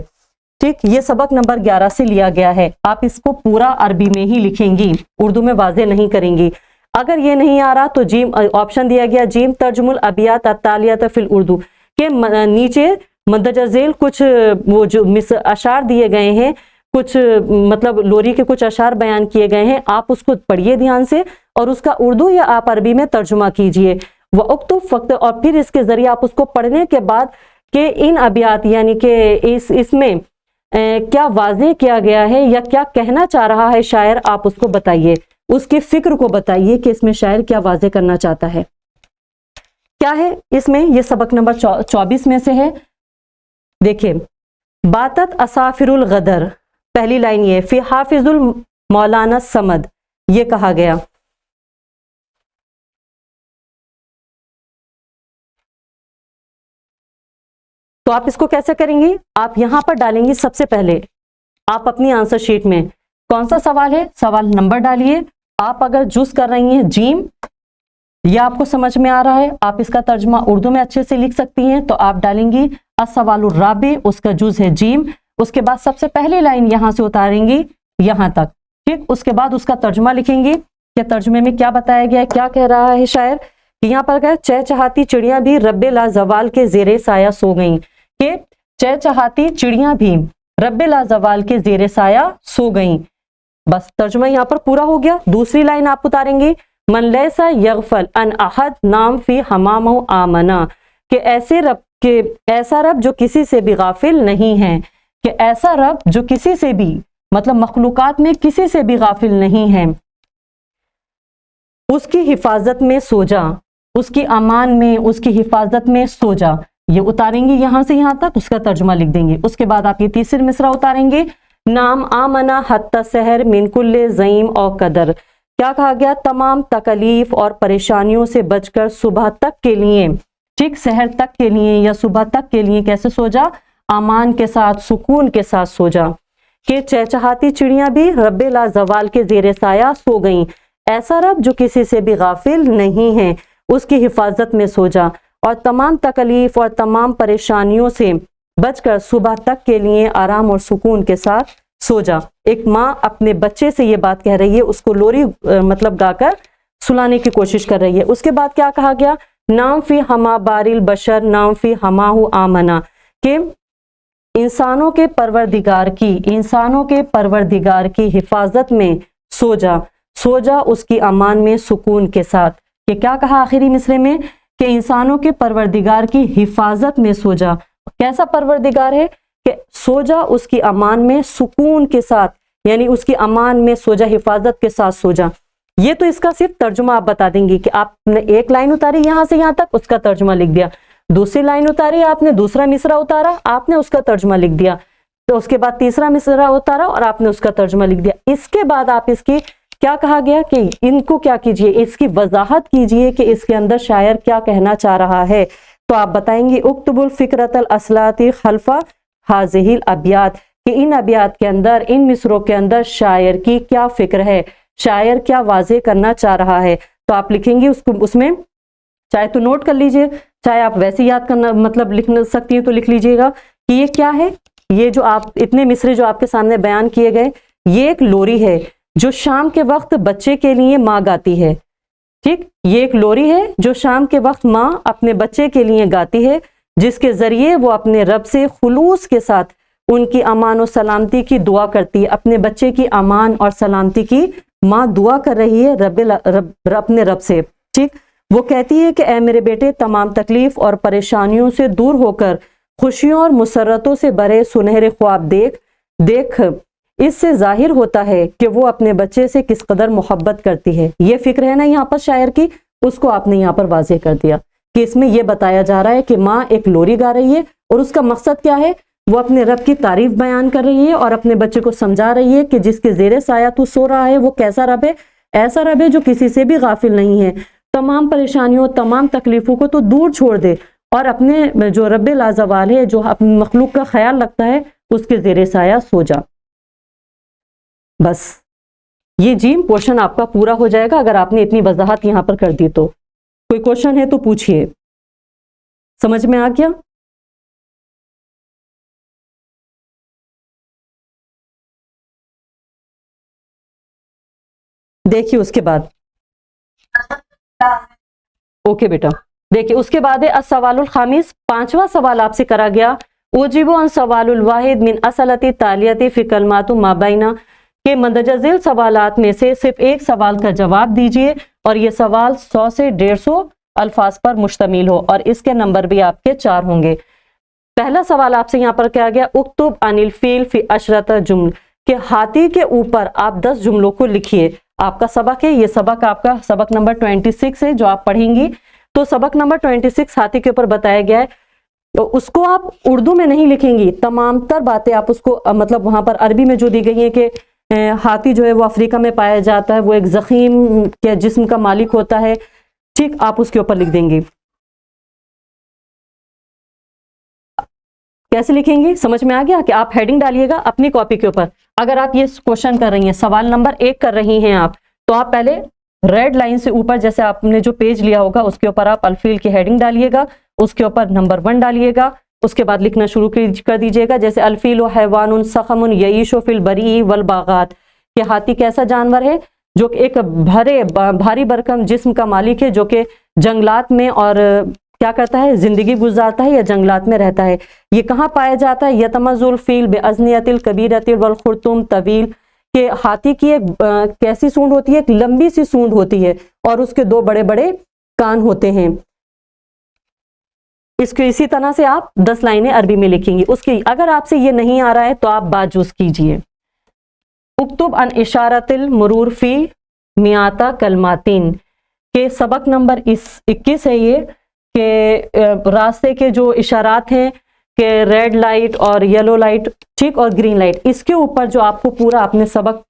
ठीक। ये सबक नंबर 11 से लिया गया है। आप इसको पूरा अरबी में ही लिखेंगी, उर्दू में वाज़े नहीं करेंगी। अगर ये नहीं आ रहा तो जीम ऑप्शन दिया गया, जीम तर्जुमुल अबियात अत-तालियात फिल उर्दू, के नीचे मंदजज़ील कुछ वो जो अशार दिए गए हैं, कुछ मतलब लोरी के कुछ अशार बयान किए गए हैं, आप उसको पढ़िए ध्यान से, और उसका उर्दू या आप अरबी में तर्जुमा कीजिए। वह उक्तुब फक्त, और फिर इसके जरिए आप उसको पढ़ने के बाद कि इन अबियात यानी कि इसमें क्या वाज़े किया गया है या क्या कहना चाह रहा है शायर, आप उसको बताइए। उसकी फिक्र को बताइए कि इसमें शायर क्या वाजे करना चाहता है। क्या है इसमें? ये सबक नंबर 24 में से है। देखिए, बातत असाफिरुल गदर, पहली लाइन ये, फी हाफिजुल मौलाना समद, ये कहा गया। तो आप इसको कैसे करेंगे? आप यहां पर डालेंगे सबसे पहले आप अपनी आंसर शीट में कौन सा सवाल है, सवाल नंबर डालिए। आप अगर जुज कर रही हैं जीम, या आपको समझ में आ रहा है, आप इसका तर्जुमा उर्दू में अच्छे से लिख सकती हैं, तो आप डालेंगी अस्सवालुर राबी, उसका जुज है जीम। उसके बाद सबसे पहली लाइन यहां से उतारेंगी यहां तक, ठीक। उसके बाद उसका तर्जुमा लिखेंगे कि तर्जुमे में क्या बताया गया है, क्या कह रहा है शायर। कि यहाँ पर क्या, चहचहाती चिड़ियां भी रब्बे लाजवाल के जेरे साया सो गईं, कि चहचहाती चिड़ियां भी रब्बे लाजवाल के जेरे साया सो गईं। बस तर्जुमा यहाँ पर पूरा हो गया। दूसरी लाइन आप उतारेंगे, मन लैसा यगफल अन अहद नाम फी हमामो आमना, कि ऐसे रब के, ऐसा रब जो किसी से भी गाफिल नहीं है, कि ऐसा रब जो किसी से भी, मतलब मखलूकात में किसी से भी गाफिल नहीं है, उसकी हिफाजत में सो जा, उसकी अमान में, उसकी हिफाजत में सो जा। ये उतारेंगे यहां से यहां तक, उसका तर्जुमा लिख देंगे। उसके बाद आप ये तीसरी मिसरा उतारेंगे, नाम आमना हत्ता सहर मिन कुल्ले ज़ईम और कदर, क्या कहा गया, तमाम तकलीफ और परेशानियों से बचकर सुबह तक के लिए, ठीक, सहर तक के लिए या सुबह तक के लिए कैसे सो जा, अमान के साथ, सुकून के साथ सो जा। कि चहचहाती चिड़ियां भी रब्बे ला जवाल के जेरे साया सो गईं, ऐसा रब जो किसी से भी गाफिल नहीं है, उसकी हिफाजत में सो जा, और तमाम तकलीफ और तमाम परेशानियों से बचकर सुबह तक के लिए आराम और सुकून के साथ सो जा। एक माँ अपने बच्चे से ये बात कह रही है, उसको लोरी मतलब गाकर सुलाने की कोशिश कर रही है। उसके बाद क्या कहा गया, नाम फी हमा बारिल बशर नाम फी हमाहु आमना, के इंसानों के परवरदिगार की, इंसानों के परवरदिगार की हिफाजत में सो जा, सो जा उसकी अमान में सुकून के साथ। कि क्या कहा आखिरी मिसरे में, कि इंसानों के परवरदिगार की हिफाजत में सो जा। कैसा परवरदिगार है, कि सो जा उसकी अमान में सुकून के साथ, यानी उसकी अमान में सो जा, हिफाजत के साथ सो जा। ये तो इसका सिर्फ तर्जुमा आप बता देंगी कि आपने एक लाइन उतारी यहां से यहां तक, उसका तर्जुमा लिख दिया। दूसरी लाइन उतारी आपने, दूसरा मिसरा उतारा, आपने उसका तर्जुमा लिख दिया। तो उसके बाद तीसरा मिसरा उतारा और आपने उसका तर्जुमा लिख दिया। इसके बाद आप इसकी, क्या कहा गया कि इनको क्या कीजिए, इसकी वजाहत कीजिए कि इसके अंदर शायर क्या कहना चाह रहा है। तो आप बताएंगे, उक्तबुल फिक्रतल असलाती खल्फा हाजिहिल अबियात, कि इन अबियात के अंदर, इन मिसरों के अंदर शायर की क्या फिक्र है, शायर क्या वाजे करना चाह रहा है। तो आप लिखेंगे उसको, उसमें चाहे तो नोट कर लीजिए, चाहे आप वैसे याद करना मतलब लिख सकती हैं तो लिख लीजिएगा कि ये क्या है। ये जो आप इतने मिसरे जो आपके सामने बयान किए गए, ये एक लोरी है जो शाम के वक्त बच्चे के लिए माँ गाती है, ठीक। ये एक लोरी है जो शाम के वक्त माँ अपने बच्चे के लिए गाती है, जिसके जरिए वो अपने रब से खुलूस के साथ उनकी अमान और सलामती की दुआ करती है। अपने बच्चे की अमान और सलामती की माँ दुआ कर रही है अपने रब से, ठीक। वो कहती है कि ऐ मेरे बेटे, तमाम तकलीफ और परेशानियों से दूर होकर खुशियों और मुसर्रतों से भरे सुनहरे ख्वाब देख इससे जाहिर होता है कि वो अपने बच्चे से किस कदर मोहब्बत करती है। ये फिक्र है ना यहाँ पर शायर की, उसको आपने यहाँ पर वाज़ेह कर दिया कि इसमें यह बताया जा रहा है कि माँ एक लोरी गा रही है और उसका मकसद क्या है, वो अपने रब की तारीफ बयान कर रही है और अपने बच्चे को समझा रही है कि जिसके जेरे साया तू सो रहा है वो कैसा रब है, ऐसा रब है जो किसी से भी गाफिल नहीं है। तमाम परेशानियों, तमाम तकलीफों को तो दूर छोड़ दे और अपने जो रब्बे लाजवाल है, जो अपने मखलूक का ख्याल रखता है, उसके जेरे साया सो जा। बस ये जीम पोर्शन आपका पूरा हो जाएगा अगर आपने इतनी वजाहत यहां पर कर दी तो। कोई क्वेश्चन है तो पूछिए, समझ में आ गया? देखिए उसके बाद, ओके बेटा, देखिए उसके बाद है अस्सवालुल खामिस, पांचवा सवाल आपसे करा गया, उजीबु अन सवालुल वाहिद मिन असलती तालियती फी कलमातु माबैना, के मंदजजिल सवालात में से सिर्फ एक सवाल का जवाब दीजिए और ये सवाल 100 से 150 अल्फाज पर मुश्तमिल हो और इसके नंबर भी आपके 4 होंगे। पहला सवाल आपसे यहाँ पर क्या गया, उक्तुब अनिल फील फी अशरत जुमल, के हाथी के ऊपर आप 10 जुमलों को लिखिए। आपका सबक है, ये सबक आपका सबक नंबर 26 है जो आप पढ़ेंगी। तो सबक नंबर 26 हाथी के ऊपर बताया गया है, तो उसको आप उर्दू में नहीं लिखेंगी, तमाम तर बातें आप उसको मतलब वहां पर अरबी में जो दी गई है कि हाथी जो है वो अफ्रीका में पाया जाता है, वो एक जखीम के जिस्म का मालिक होता है, ठीक, आप उसके ऊपर लिख देंगे। कैसे लिखेंगे समझ में आ गया कि आप हेडिंग डालिएगा अपनी कॉपी के ऊपर। अगर आप ये क्वेश्चन कर रही हैं, सवाल नंबर 1 कर रही हैं आप, तो आप पहले रेड लाइन से ऊपर जैसे आपने जो पेज लिया होगा उसके ऊपर आप अल्फील की हेडिंग डालिएगा, उसके ऊपर नंबर 1 डालिएगा, उसके बाद लिखना शुरू कर दीजिएगा। जैसे अल्फील हैवानुन सखमुन यईशु फिल बरी वल बागात, कि हाथी कैसा जानवर है जो एक भारी भरकम जिस्म का मालिक है, जो कि जंगलात में और क्या करता है, जिंदगी गुजारता है या जंगलात में रहता है। ये कहाँ पाया जाता है, यतमजुल फील बेअज़नियतिल कबीरतिल वल खुर्तुम तवील, के हाथी की एक कैसी सूंड होती है, एक लंबी सी सूंड होती है और उसके 2 बड़े बड़े कान होते हैं। इसको इसी तरह से आप 10 लाइनें अरबी में लिखेंगी। उसकी अगर आपसे ये नहीं आ रहा है तो आप बाजूस कीजिए। उक्तुब अन इशारतिल मुरूर फी मियाता कलमातीन, के सबक नंबर 21 है ये, के रास्ते के जो इशारात हैं कि रेड लाइट और येलो लाइट, ठीक, और ग्रीन लाइट, इसके ऊपर जो आपको पूरा आपने सबक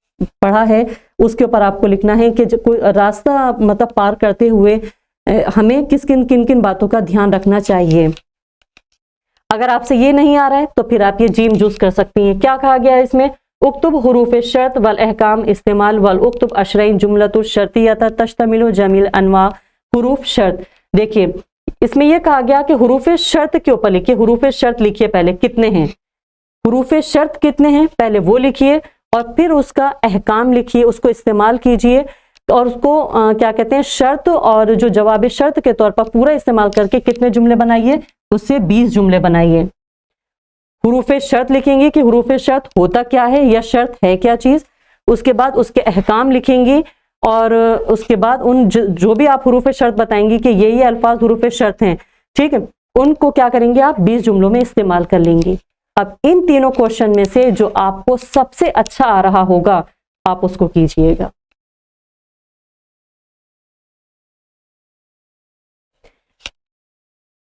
पढ़ा है उसके ऊपर आपको लिखना है कि कोई रास्ता मतलब पार करते हुए हमें किन किन बातों का ध्यान रखना चाहिए। अगर आपसे ये नहीं आ रहा है तो फिर आप ये जीम जूस कर सकती हैं। क्या कहा गया है इसमें, उक्तुब हुरूफ शर्त वल अहकाम इस्तेमाल वल उक्तुब अशरईन जुमलतुल शर्तियता तश्तमिलु जमील अनवा हुरूफ शर्त। देखिए इसमें यह कहा गया कि हुरूफ शर्त के ऊपर लिखिए, हुरूफ शर्त लिखिए पहले कितने हैं, हुरूफ शर्त कितने हैं पहले वो लिखिए, और फिर उसका अहकाम लिखिए, उसको इस्तेमाल कीजिए, और उसको क्या कहते हैं, शर्त और जो जवाब शर्त के तौर पर पूरा इस्तेमाल करके कितने जुमले बनाइए, उससे 20 जुमले बनाइए। हुरूफ शर्त लिखेंगे कि हुरूफ शर्त होता क्या है या शर्त है क्या चीज, उसके बाद उसके अहकाम लिखेंगे, और उसके बाद उन जो भी आप हुरूफ शर्त बताएंगी कि ये अल्फाज हुरूफ शर्त हैं, ठीक है, उनको क्या करेंगे आप 20 जुमलों में इस्तेमाल कर लेंगे। अब इन तीनों क्वेश्चन में से जो आपको सबसे अच्छा आ रहा होगा आप उसको कीजिएगा।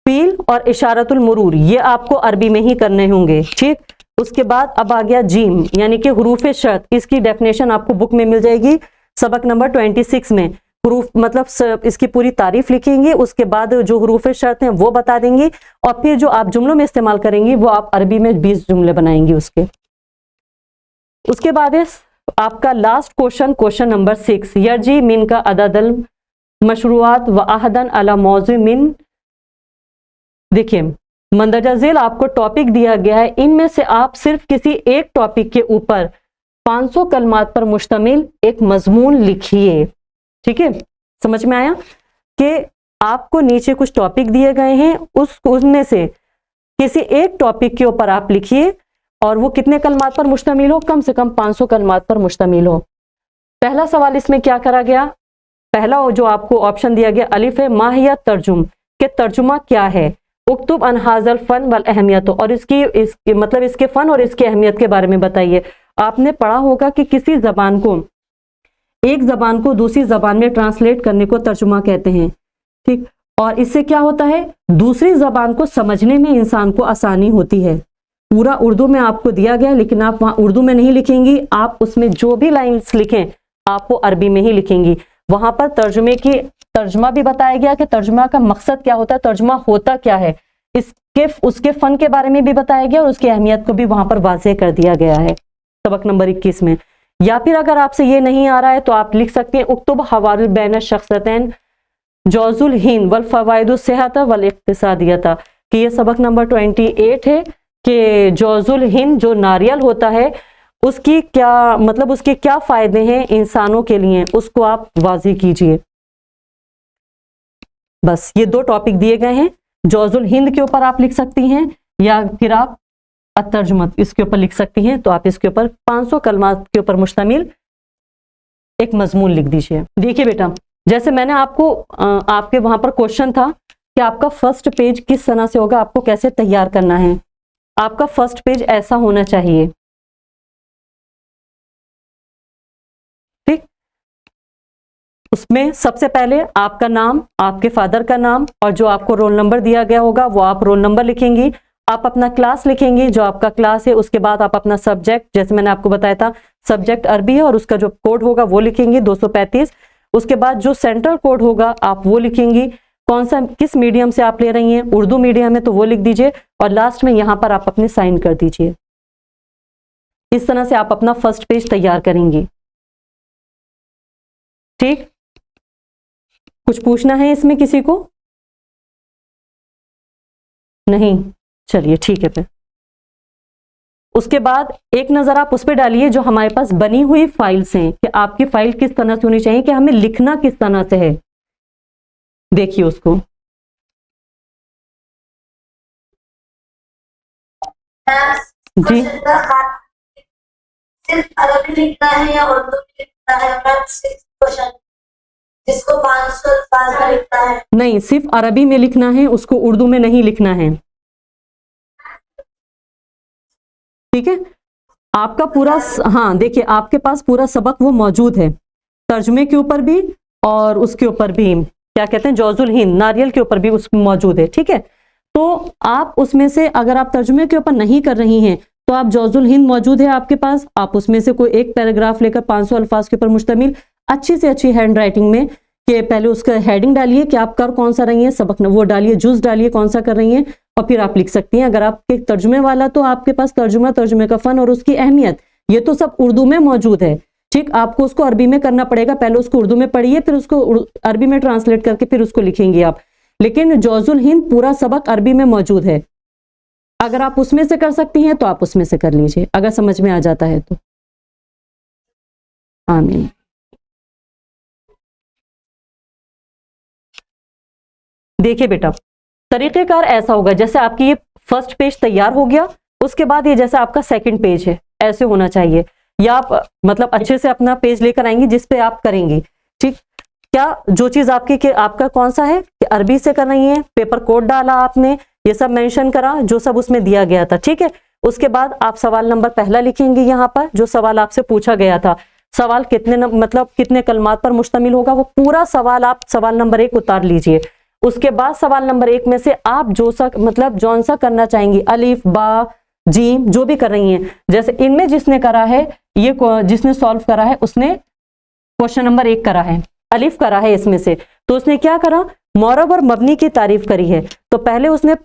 फील और इशारतुल मुरूर ये आपको अरबी में ही करने होंगे, ठीक। उसके बाद अब आ गया जीम यानी कि हुरूफ शर्त, इसकी डेफिनेशन आपको बुक में मिल जाएगी सबक नंबर 26 में। हुरूफ मतलब इसकी पूरी तारीफ लिखेंगे, उसके बाद जो हुरूफ शर्त हैं वो बता देंगी, और फिर जो आप जुमलों में इस्तेमाल करेंगी वो आप अरबी में 20 जुमले बनाएंगी उसके बाद आपका लास्ट क्वेश्चन नंबर 6, यर्जी मिन का अददल मशरूआत व आहदन अला मौजू मिन। देखिए मंदरजा झेल आपको टॉपिक दिया गया है, इनमें से आप सिर्फ किसी एक टॉपिक के ऊपर 500 कलमात पर मुश्तमिल एक मजमून लिखिए, ठीक है। समझ में आया कि आपको नीचे कुछ टॉपिक दिए गए हैं, उसमें से किसी एक टॉपिक के ऊपर आप लिखिए, और वो कितने कलमात पर मुश्तमिल हो, कम से कम 500 कलमात पर मुश्तमिल हो। पहला सवाल इसमें क्या करा गया, पहला जो आपको ऑप्शन दिया गया अलिफ है माहिया तर्जुम, के तर्जुमा क्या है, उक्तुब अन हाज़ल फन वल अहमियत, और इसकी मतलब इसके फन और इसकी अहमियत के बारे में बताइए। आपने पढ़ा होगा कि किसी जबान को, एक जबान को दूसरी जबान में ट्रांसलेट करने को तर्जुमा कहते हैं, ठीक, और इससे क्या होता है, दूसरी जबान को समझने में इंसान को आसानी होती है। पूरा उर्दू में आपको दिया गया, लेकिन आप वहां उर्दू में नहीं लिखेंगी, आप उसमें जो भी लाइन्स लिखें आप वो अरबी में ही लिखेंगी। वहां पर तर्जुमा भी बताया गया कि तर्जुमा का मकसद क्या होता है, तर्जुमा होता क्या है, उसके फन के बारे में भी बताया गया, और उसकी अहमियत को भी वहां पर वाज़ेह कर दिया गया है सबक नंबर 21 में। या फिर अगर आपसे ये नहीं आ रहा है तो आप लिख सकते हैं उक्तुब हवारुल बैन शख्सतैन जौजुल हिंद वल फवाइदु सेहत वल इक्तिसादियता, कि ये सबक नंबर 28 है कि जौजुल हिंद जो नारियल होता है उसकी क्या मतलब, उसके क्या फायदे हैं इंसानों के लिए, उसको आप वाज़ेह कीजिए। बस ये 2 टॉपिक दिए गए हैं, जौजुल हिंद के ऊपर आप लिख सकती हैं, या फिर आप तर्जुमत इसके ऊपर लिख सकती हैं। तो आप इसके ऊपर 500 कलमात के ऊपर मुश्तमिल एक मजमून लिख दीजिए। देखिए बेटा, जैसे मैंने आपको आपके वहां पर क्वेश्चन था कि आपका फर्स्ट पेज किस तरह से होगा, आपको कैसे तैयार करना है। आपका फर्स्ट पेज ऐसा होना चाहिए, ठीक। उसमें सबसे पहले आपका नाम, आपके फादर का नाम और जो आपको रोल नंबर दिया गया होगा वो आप रोल नंबर लिखेंगी। आप अपना क्लास लिखेंगी, जो आपका क्लास है। उसके बाद आप अपना सब्जेक्ट, जैसे मैंने आपको बताया था सब्जेक्ट अरबी है और उसका जो कोड होगा वो लिखेंगी 235। उसके बाद जो सेंट्रल कोड होगा आप वो लिखेंगी। कौन सा, किस मीडियम से आप ले रही हैं, उर्दू मीडियम है तो वो लिख दीजिए और लास्ट में यहां पर आप अपने साइन कर दीजिए। इस तरह से आप अपना फर्स्ट पेज तैयार करेंगी। ठीक, कुछ पूछना है इसमें किसी को? नहीं, चलिए ठीक है। फिर उसके बाद एक नजर आप उस पर डालिए जो हमारे पास बनी हुई फाइल्स हैं कि आपकी फाइल किस तरह से होनी चाहिए, कि हमें लिखना किस तरह से है। देखिए उसको। जी, सिर्फ अरबी लिखना है या उर्दू लिखना है? जिसको 500 अल्फाज में लिखना है। नहीं, सिर्फ अरबी में लिखना है, उसको उर्दू में नहीं लिखना है। ठीक है, आपका पूरा, हाँ देखिए आपके पास पूरा सबक वो मौजूद है, तर्जुमे के ऊपर भी और उसके ऊपर भी, क्या कहते हैं, जौजुल हिंद, नारियल के ऊपर भी उसमें मौजूद है। ठीक है, तो आप उसमें से अगर आप तर्जुमे के ऊपर नहीं कर रही हैं तो आप जौजुल हिंद मौजूद है आपके पास, आप उसमें से कोई एक पैराग्राफ लेकर 500 अल्फाज के ऊपर मुश्तमिल अच्छी से अच्छी हैंड राइटिंग में, कि पहले उसका हेडिंग डालिए कि आप कर कौन सा रही हैं, सबक वो डालिए, जुज डालिए कौन सा कर रही हैं और फिर आप लिख सकती हैं। अगर आपके तर्जुमे वाला तो आपके पास तर्जुमा, तर्जुमे का फन और उसकी अहमियत, ये तो सब उर्दू में मौजूद है। ठीक, आपको उसको अरबी में करना पड़ेगा, पहले उसको उर्दू में पढ़िए फिर उसको अरबी में ट्रांसलेट करके फिर उसको लिखेंगे आप। लेकिन जौजुल हिंद पूरा सबक अरबी में मौजूद है, अगर आप उसमें से कर सकती हैं तो आप उसमें से कर लीजिए, अगर समझ में आ जाता है तो। आमीन। देखिए बेटा, तरीकेकार ऐसा होगा, जैसे आपकी ये फर्स्ट पेज तैयार हो गया, उसके बाद ये जैसे आपका सेकंड पेज है ऐसे होना चाहिए, या आप मतलब अच्छे से अपना पेज लेकर आएंगी जिस पे आप करेंगी। ठीक, क्या जो चीज आपकी, कि आपका कौन सा है कि अरबी से कर रही है, पेपर कोड डाला आपने, ये सब मेंशन करा जो सब उसमें दिया गया था। ठीक है, उसके बाद आप सवाल नंबर पहला लिखेंगे, यहाँ पर जो सवाल आपसे पूछा गया था, सवाल कितने मतलब कितने कलमात पर मुश्तमिल होगा, वो पूरा सवाल आप सवाल नंबर 1 उतार लीजिए। उसके बाद सवाल नंबर 1 में से आप जो सा मतलब जौन सा करना चाहेंगी, अलिफ बा जीम जो भी कर रही हैं, जैसे इनमें जिसने करा है, ये जिसने सॉल्व करा है उसने क्वेश्चन नंबर 1 करा है, अलिफ करा है इसमें से, तो उसने क्या करा, मौरब और मबनी की तारीफ करी है। तो पहले उसने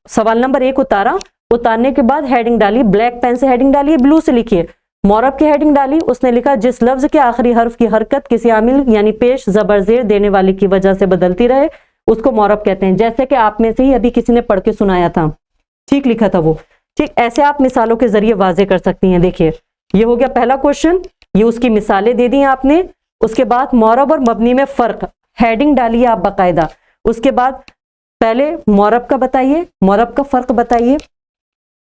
सवाल नंबर 1 उतारा, उतारने के बाद हेडिंग डाली, ब्लैक पेन से हेडिंग डाली, ब्लू से लिखिए, मौरब की हेडिंग डाली, उसने लिखा जिस लफ्ज के आखिरी हर्फ की हरकत किसी आमिल यानी पेश जबर जेर देने वाले की वजह से बदलती रहे उसको मौरब कहते हैं। जैसे कि आप में से ही अभी किसी ने पढ़ के सुनाया था, ठीक लिखा था वो। ठीक, ऐसे आप मिसालों के जरिए वाजे कर सकती हैं। देखिए ये हो गया पहला क्वेश्चन, ये उसकी मिसालें दे दी आपने। उसके बाद मौरब और मबनी में फर्क, हेडिंग डालिए आप बाकायदा। उसके बाद पहले मौरब का बताइए, मौरब का फर्क बताइए।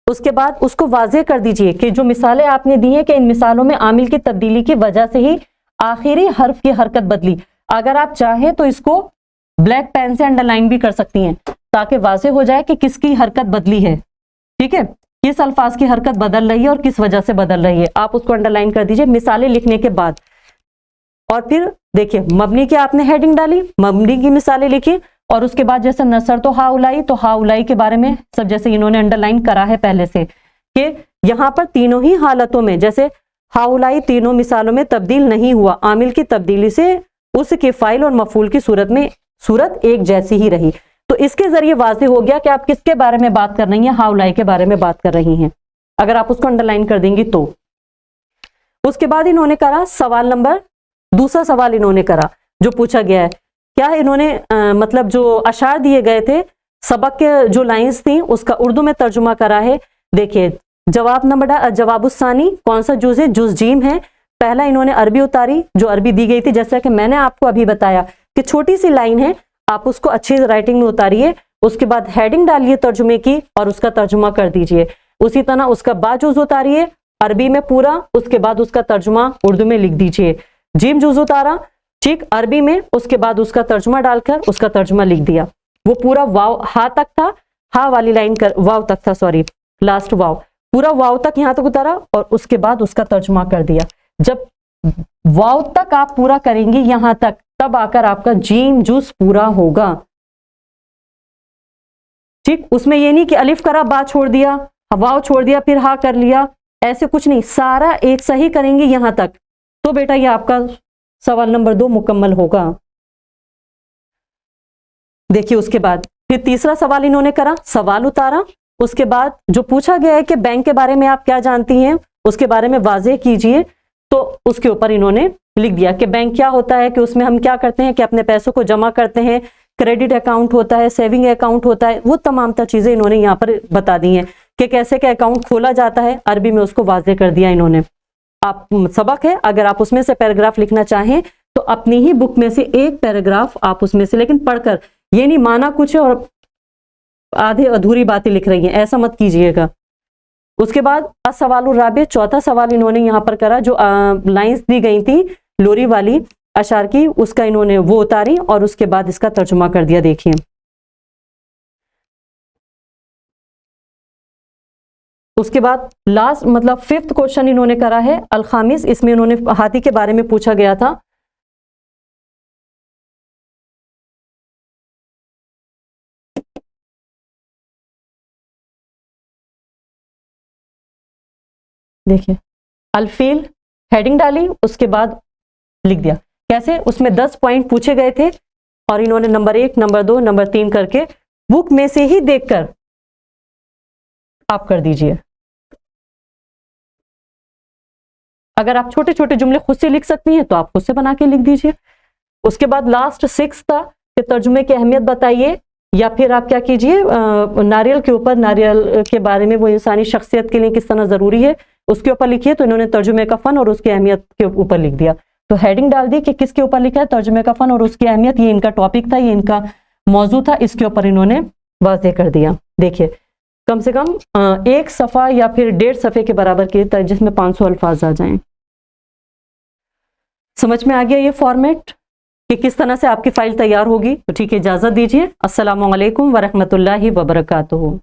उसके बाद उसको वाजे कर दीजिए कि जो मिसालें आपने दी हैं कि इन मिसालों में आमिल की तब्दीली की वजह से ही आखिरी हर्फ की हरकत बदली। अगर आप चाहें तो इसको ब्लैक पेन से अंडरलाइन भी कर सकती हैं ताकि वाजे हो जाए कि किसकी हरकत बदली है। ठीक है, किस अल्फाज की हरकत बदल रही है और किस वजह से बदल रही है, आप उसको अंडरलाइन कर दीजिए मिसालें लिखने के बाद। और फिर देखिए मबनी की आपने हेडिंग डाली, मबनी की मिसालें लिखी, और उसके बाद जैसे नसर तो हाउलाई, तो हाउलाई के बारे में सब जैसे इन्होंने अंडरलाइन करा है पहले से कि यहाँ पर तीनों ही हालतों में जैसे हाउलाई तीनों मिसालों में तब्दील नहीं हुआ, आमिल की तब्दीली से उसके फाइल और मफूल की सूरत में सूरत एक जैसी ही रही। तो इसके जरिए वाज़ेह हो गया कि आप किसके बारे में बात कर रही हैं, हाउलाई के बारे में बात कर रही हैं, अगर आप उसको अंडरलाइन कर देंगी तो। उसके बाद इन्होंने करा सवाल नंबर, दूसरा सवाल इन्होंने करा जो पूछा गया है, क्या इन्होंने मतलब जो अशार दिए गए थे, सबक के जो लाइंस थी उसका उर्दू में तर्जुमा करा है। देखिए जवाब नंबर जवाबुस्सानी कौन सा जुज है, जुज जीम है। पहला इन्होंने अरबी उतारी, जो अरबी दी गई थी, जैसा कि मैंने आपको अभी बताया कि छोटी सी लाइन है, आप उसको अच्छी राइटिंग में उतारिए। उसके बाद हेडिंग डालिए तर्जुमे की और उसका तर्जुमा कर दीजिए। उसी तरह उसका बा जुज उतारिए अरबी में पूरा, उसके बाद उसका तर्जुमा उर्दू में लिख दीजिए। जीम जुज उतारा ठीक अरबी में, उसके बाद उसका तर्जुमा डालकर उसका तर्जुमा लिख दिया। वो पूरा वाव हा तक था, हा वाली लाइन कर वाव तक था, सॉरी लास्ट वाव, पूरा वाव तक यहाँ तक उतारा और उसके बाद उसका तर्जुमा कर दिया। जब वाव तक आप पूरा करेंगे यहाँ तक, तब आकर आपका जीम जूस पूरा होगा। ठीक, उसमें ये नहीं कि अलिफ करा बा छोड़ दिया, वाव छोड़ दिया फिर हा कर लिया, ऐसे कुछ नहीं, सारा एक सही करेंगे यहां तक तो बेटा ये आपका सवाल नंबर 2 मुकम्मल होगा। देखिए उसके बाद फिर तीसरा सवाल इन्होंने करा, सवाल उतारा, उसके बाद जो पूछा गया है कि बैंक के बारे में आप क्या जानती हैं, उसके बारे में वाज़ेह कीजिए, तो उसके ऊपर इन्होंने लिख दिया कि बैंक क्या होता है, कि उसमें हम क्या करते हैं कि अपने पैसों को जमा करते हैं, क्रेडिट अकाउंट होता है, सेविंग अकाउंट होता है, वो तमाम चीजें इन्होंने यहाँ पर बता दी हैं कि कैसे क्या अकाउंट खोला जाता है, अरबी में उसको वाज़ेह कर दिया इन्होंने। आप सबक है, अगर आप उसमें से पैराग्राफ लिखना चाहें तो अपनी ही बुक में से एक पैराग्राफ आप उसमें से, लेकिन पढ़कर, ये नहीं माना कुछ है और आधे अधूरी बातें लिख रही हैं, ऐसा मत कीजिएगा। उसके बाद अस्सवालुर राबि, चौथा सवाल इन्होंने यहाँ पर करा, जो लाइंस दी गई थी लोरी वाली अशार की, उसका इन्होंने वो उतारी और उसके बाद इसका तर्जुमा कर दिया। देखिए उसके बाद लास्ट मतलब 5th क्वेश्चन इन्होंने करा है अल खामिस, इसमें इन्होंने हाथी के बारे में पूछा गया था। देखिए अल्फील हेडिंग डाली, उसके बाद लिख दिया कैसे, उसमें 10 पॉइंट पूछे गए थे और इन्होंने नंबर 1, नंबर 2, नंबर 3 करके बुक में से ही देखकर आप कर दीजिए। अगर आप छोटे छोटे जुमले खुद से लिख सकती हैं तो आप खुद से बना के लिख दीजिए। उसके बाद लास्ट 6 था कि तर्जुमे की अहमियत बताइए, या फिर आप क्या कीजिए नारियल के ऊपर, नारियल के बारे में वो इंसानी शख्सियत के लिए किस तरह जरूरी है उसके ऊपर लिखिए, तो इन्होंने तर्जुमे का फन और उसकी अहमियत के ऊपर लिख दिया। तो हेडिंग डाल दी कि किसके ऊपर लिखा है, तर्जुमे का फन और उसकी अहमियत, ये इनका टॉपिक था, ये इनका मौजू था, इसके ऊपर इन्होंने वाज़ेह कर दिया। देखिए कम से कम 1 सफ़ा या फिर 1.5 सफ़े के बराबर के, जिसमें 500 अल्फाज आ जाएं। समझ में आ गया ये फॉर्मेट कि किस तरह से आपकी फाइल तैयार होगी? तो ठीक है, इजाज़त दीजिए। अस्सलामु अलैकुम वरहमतुल्लाहि वबरकातुहू।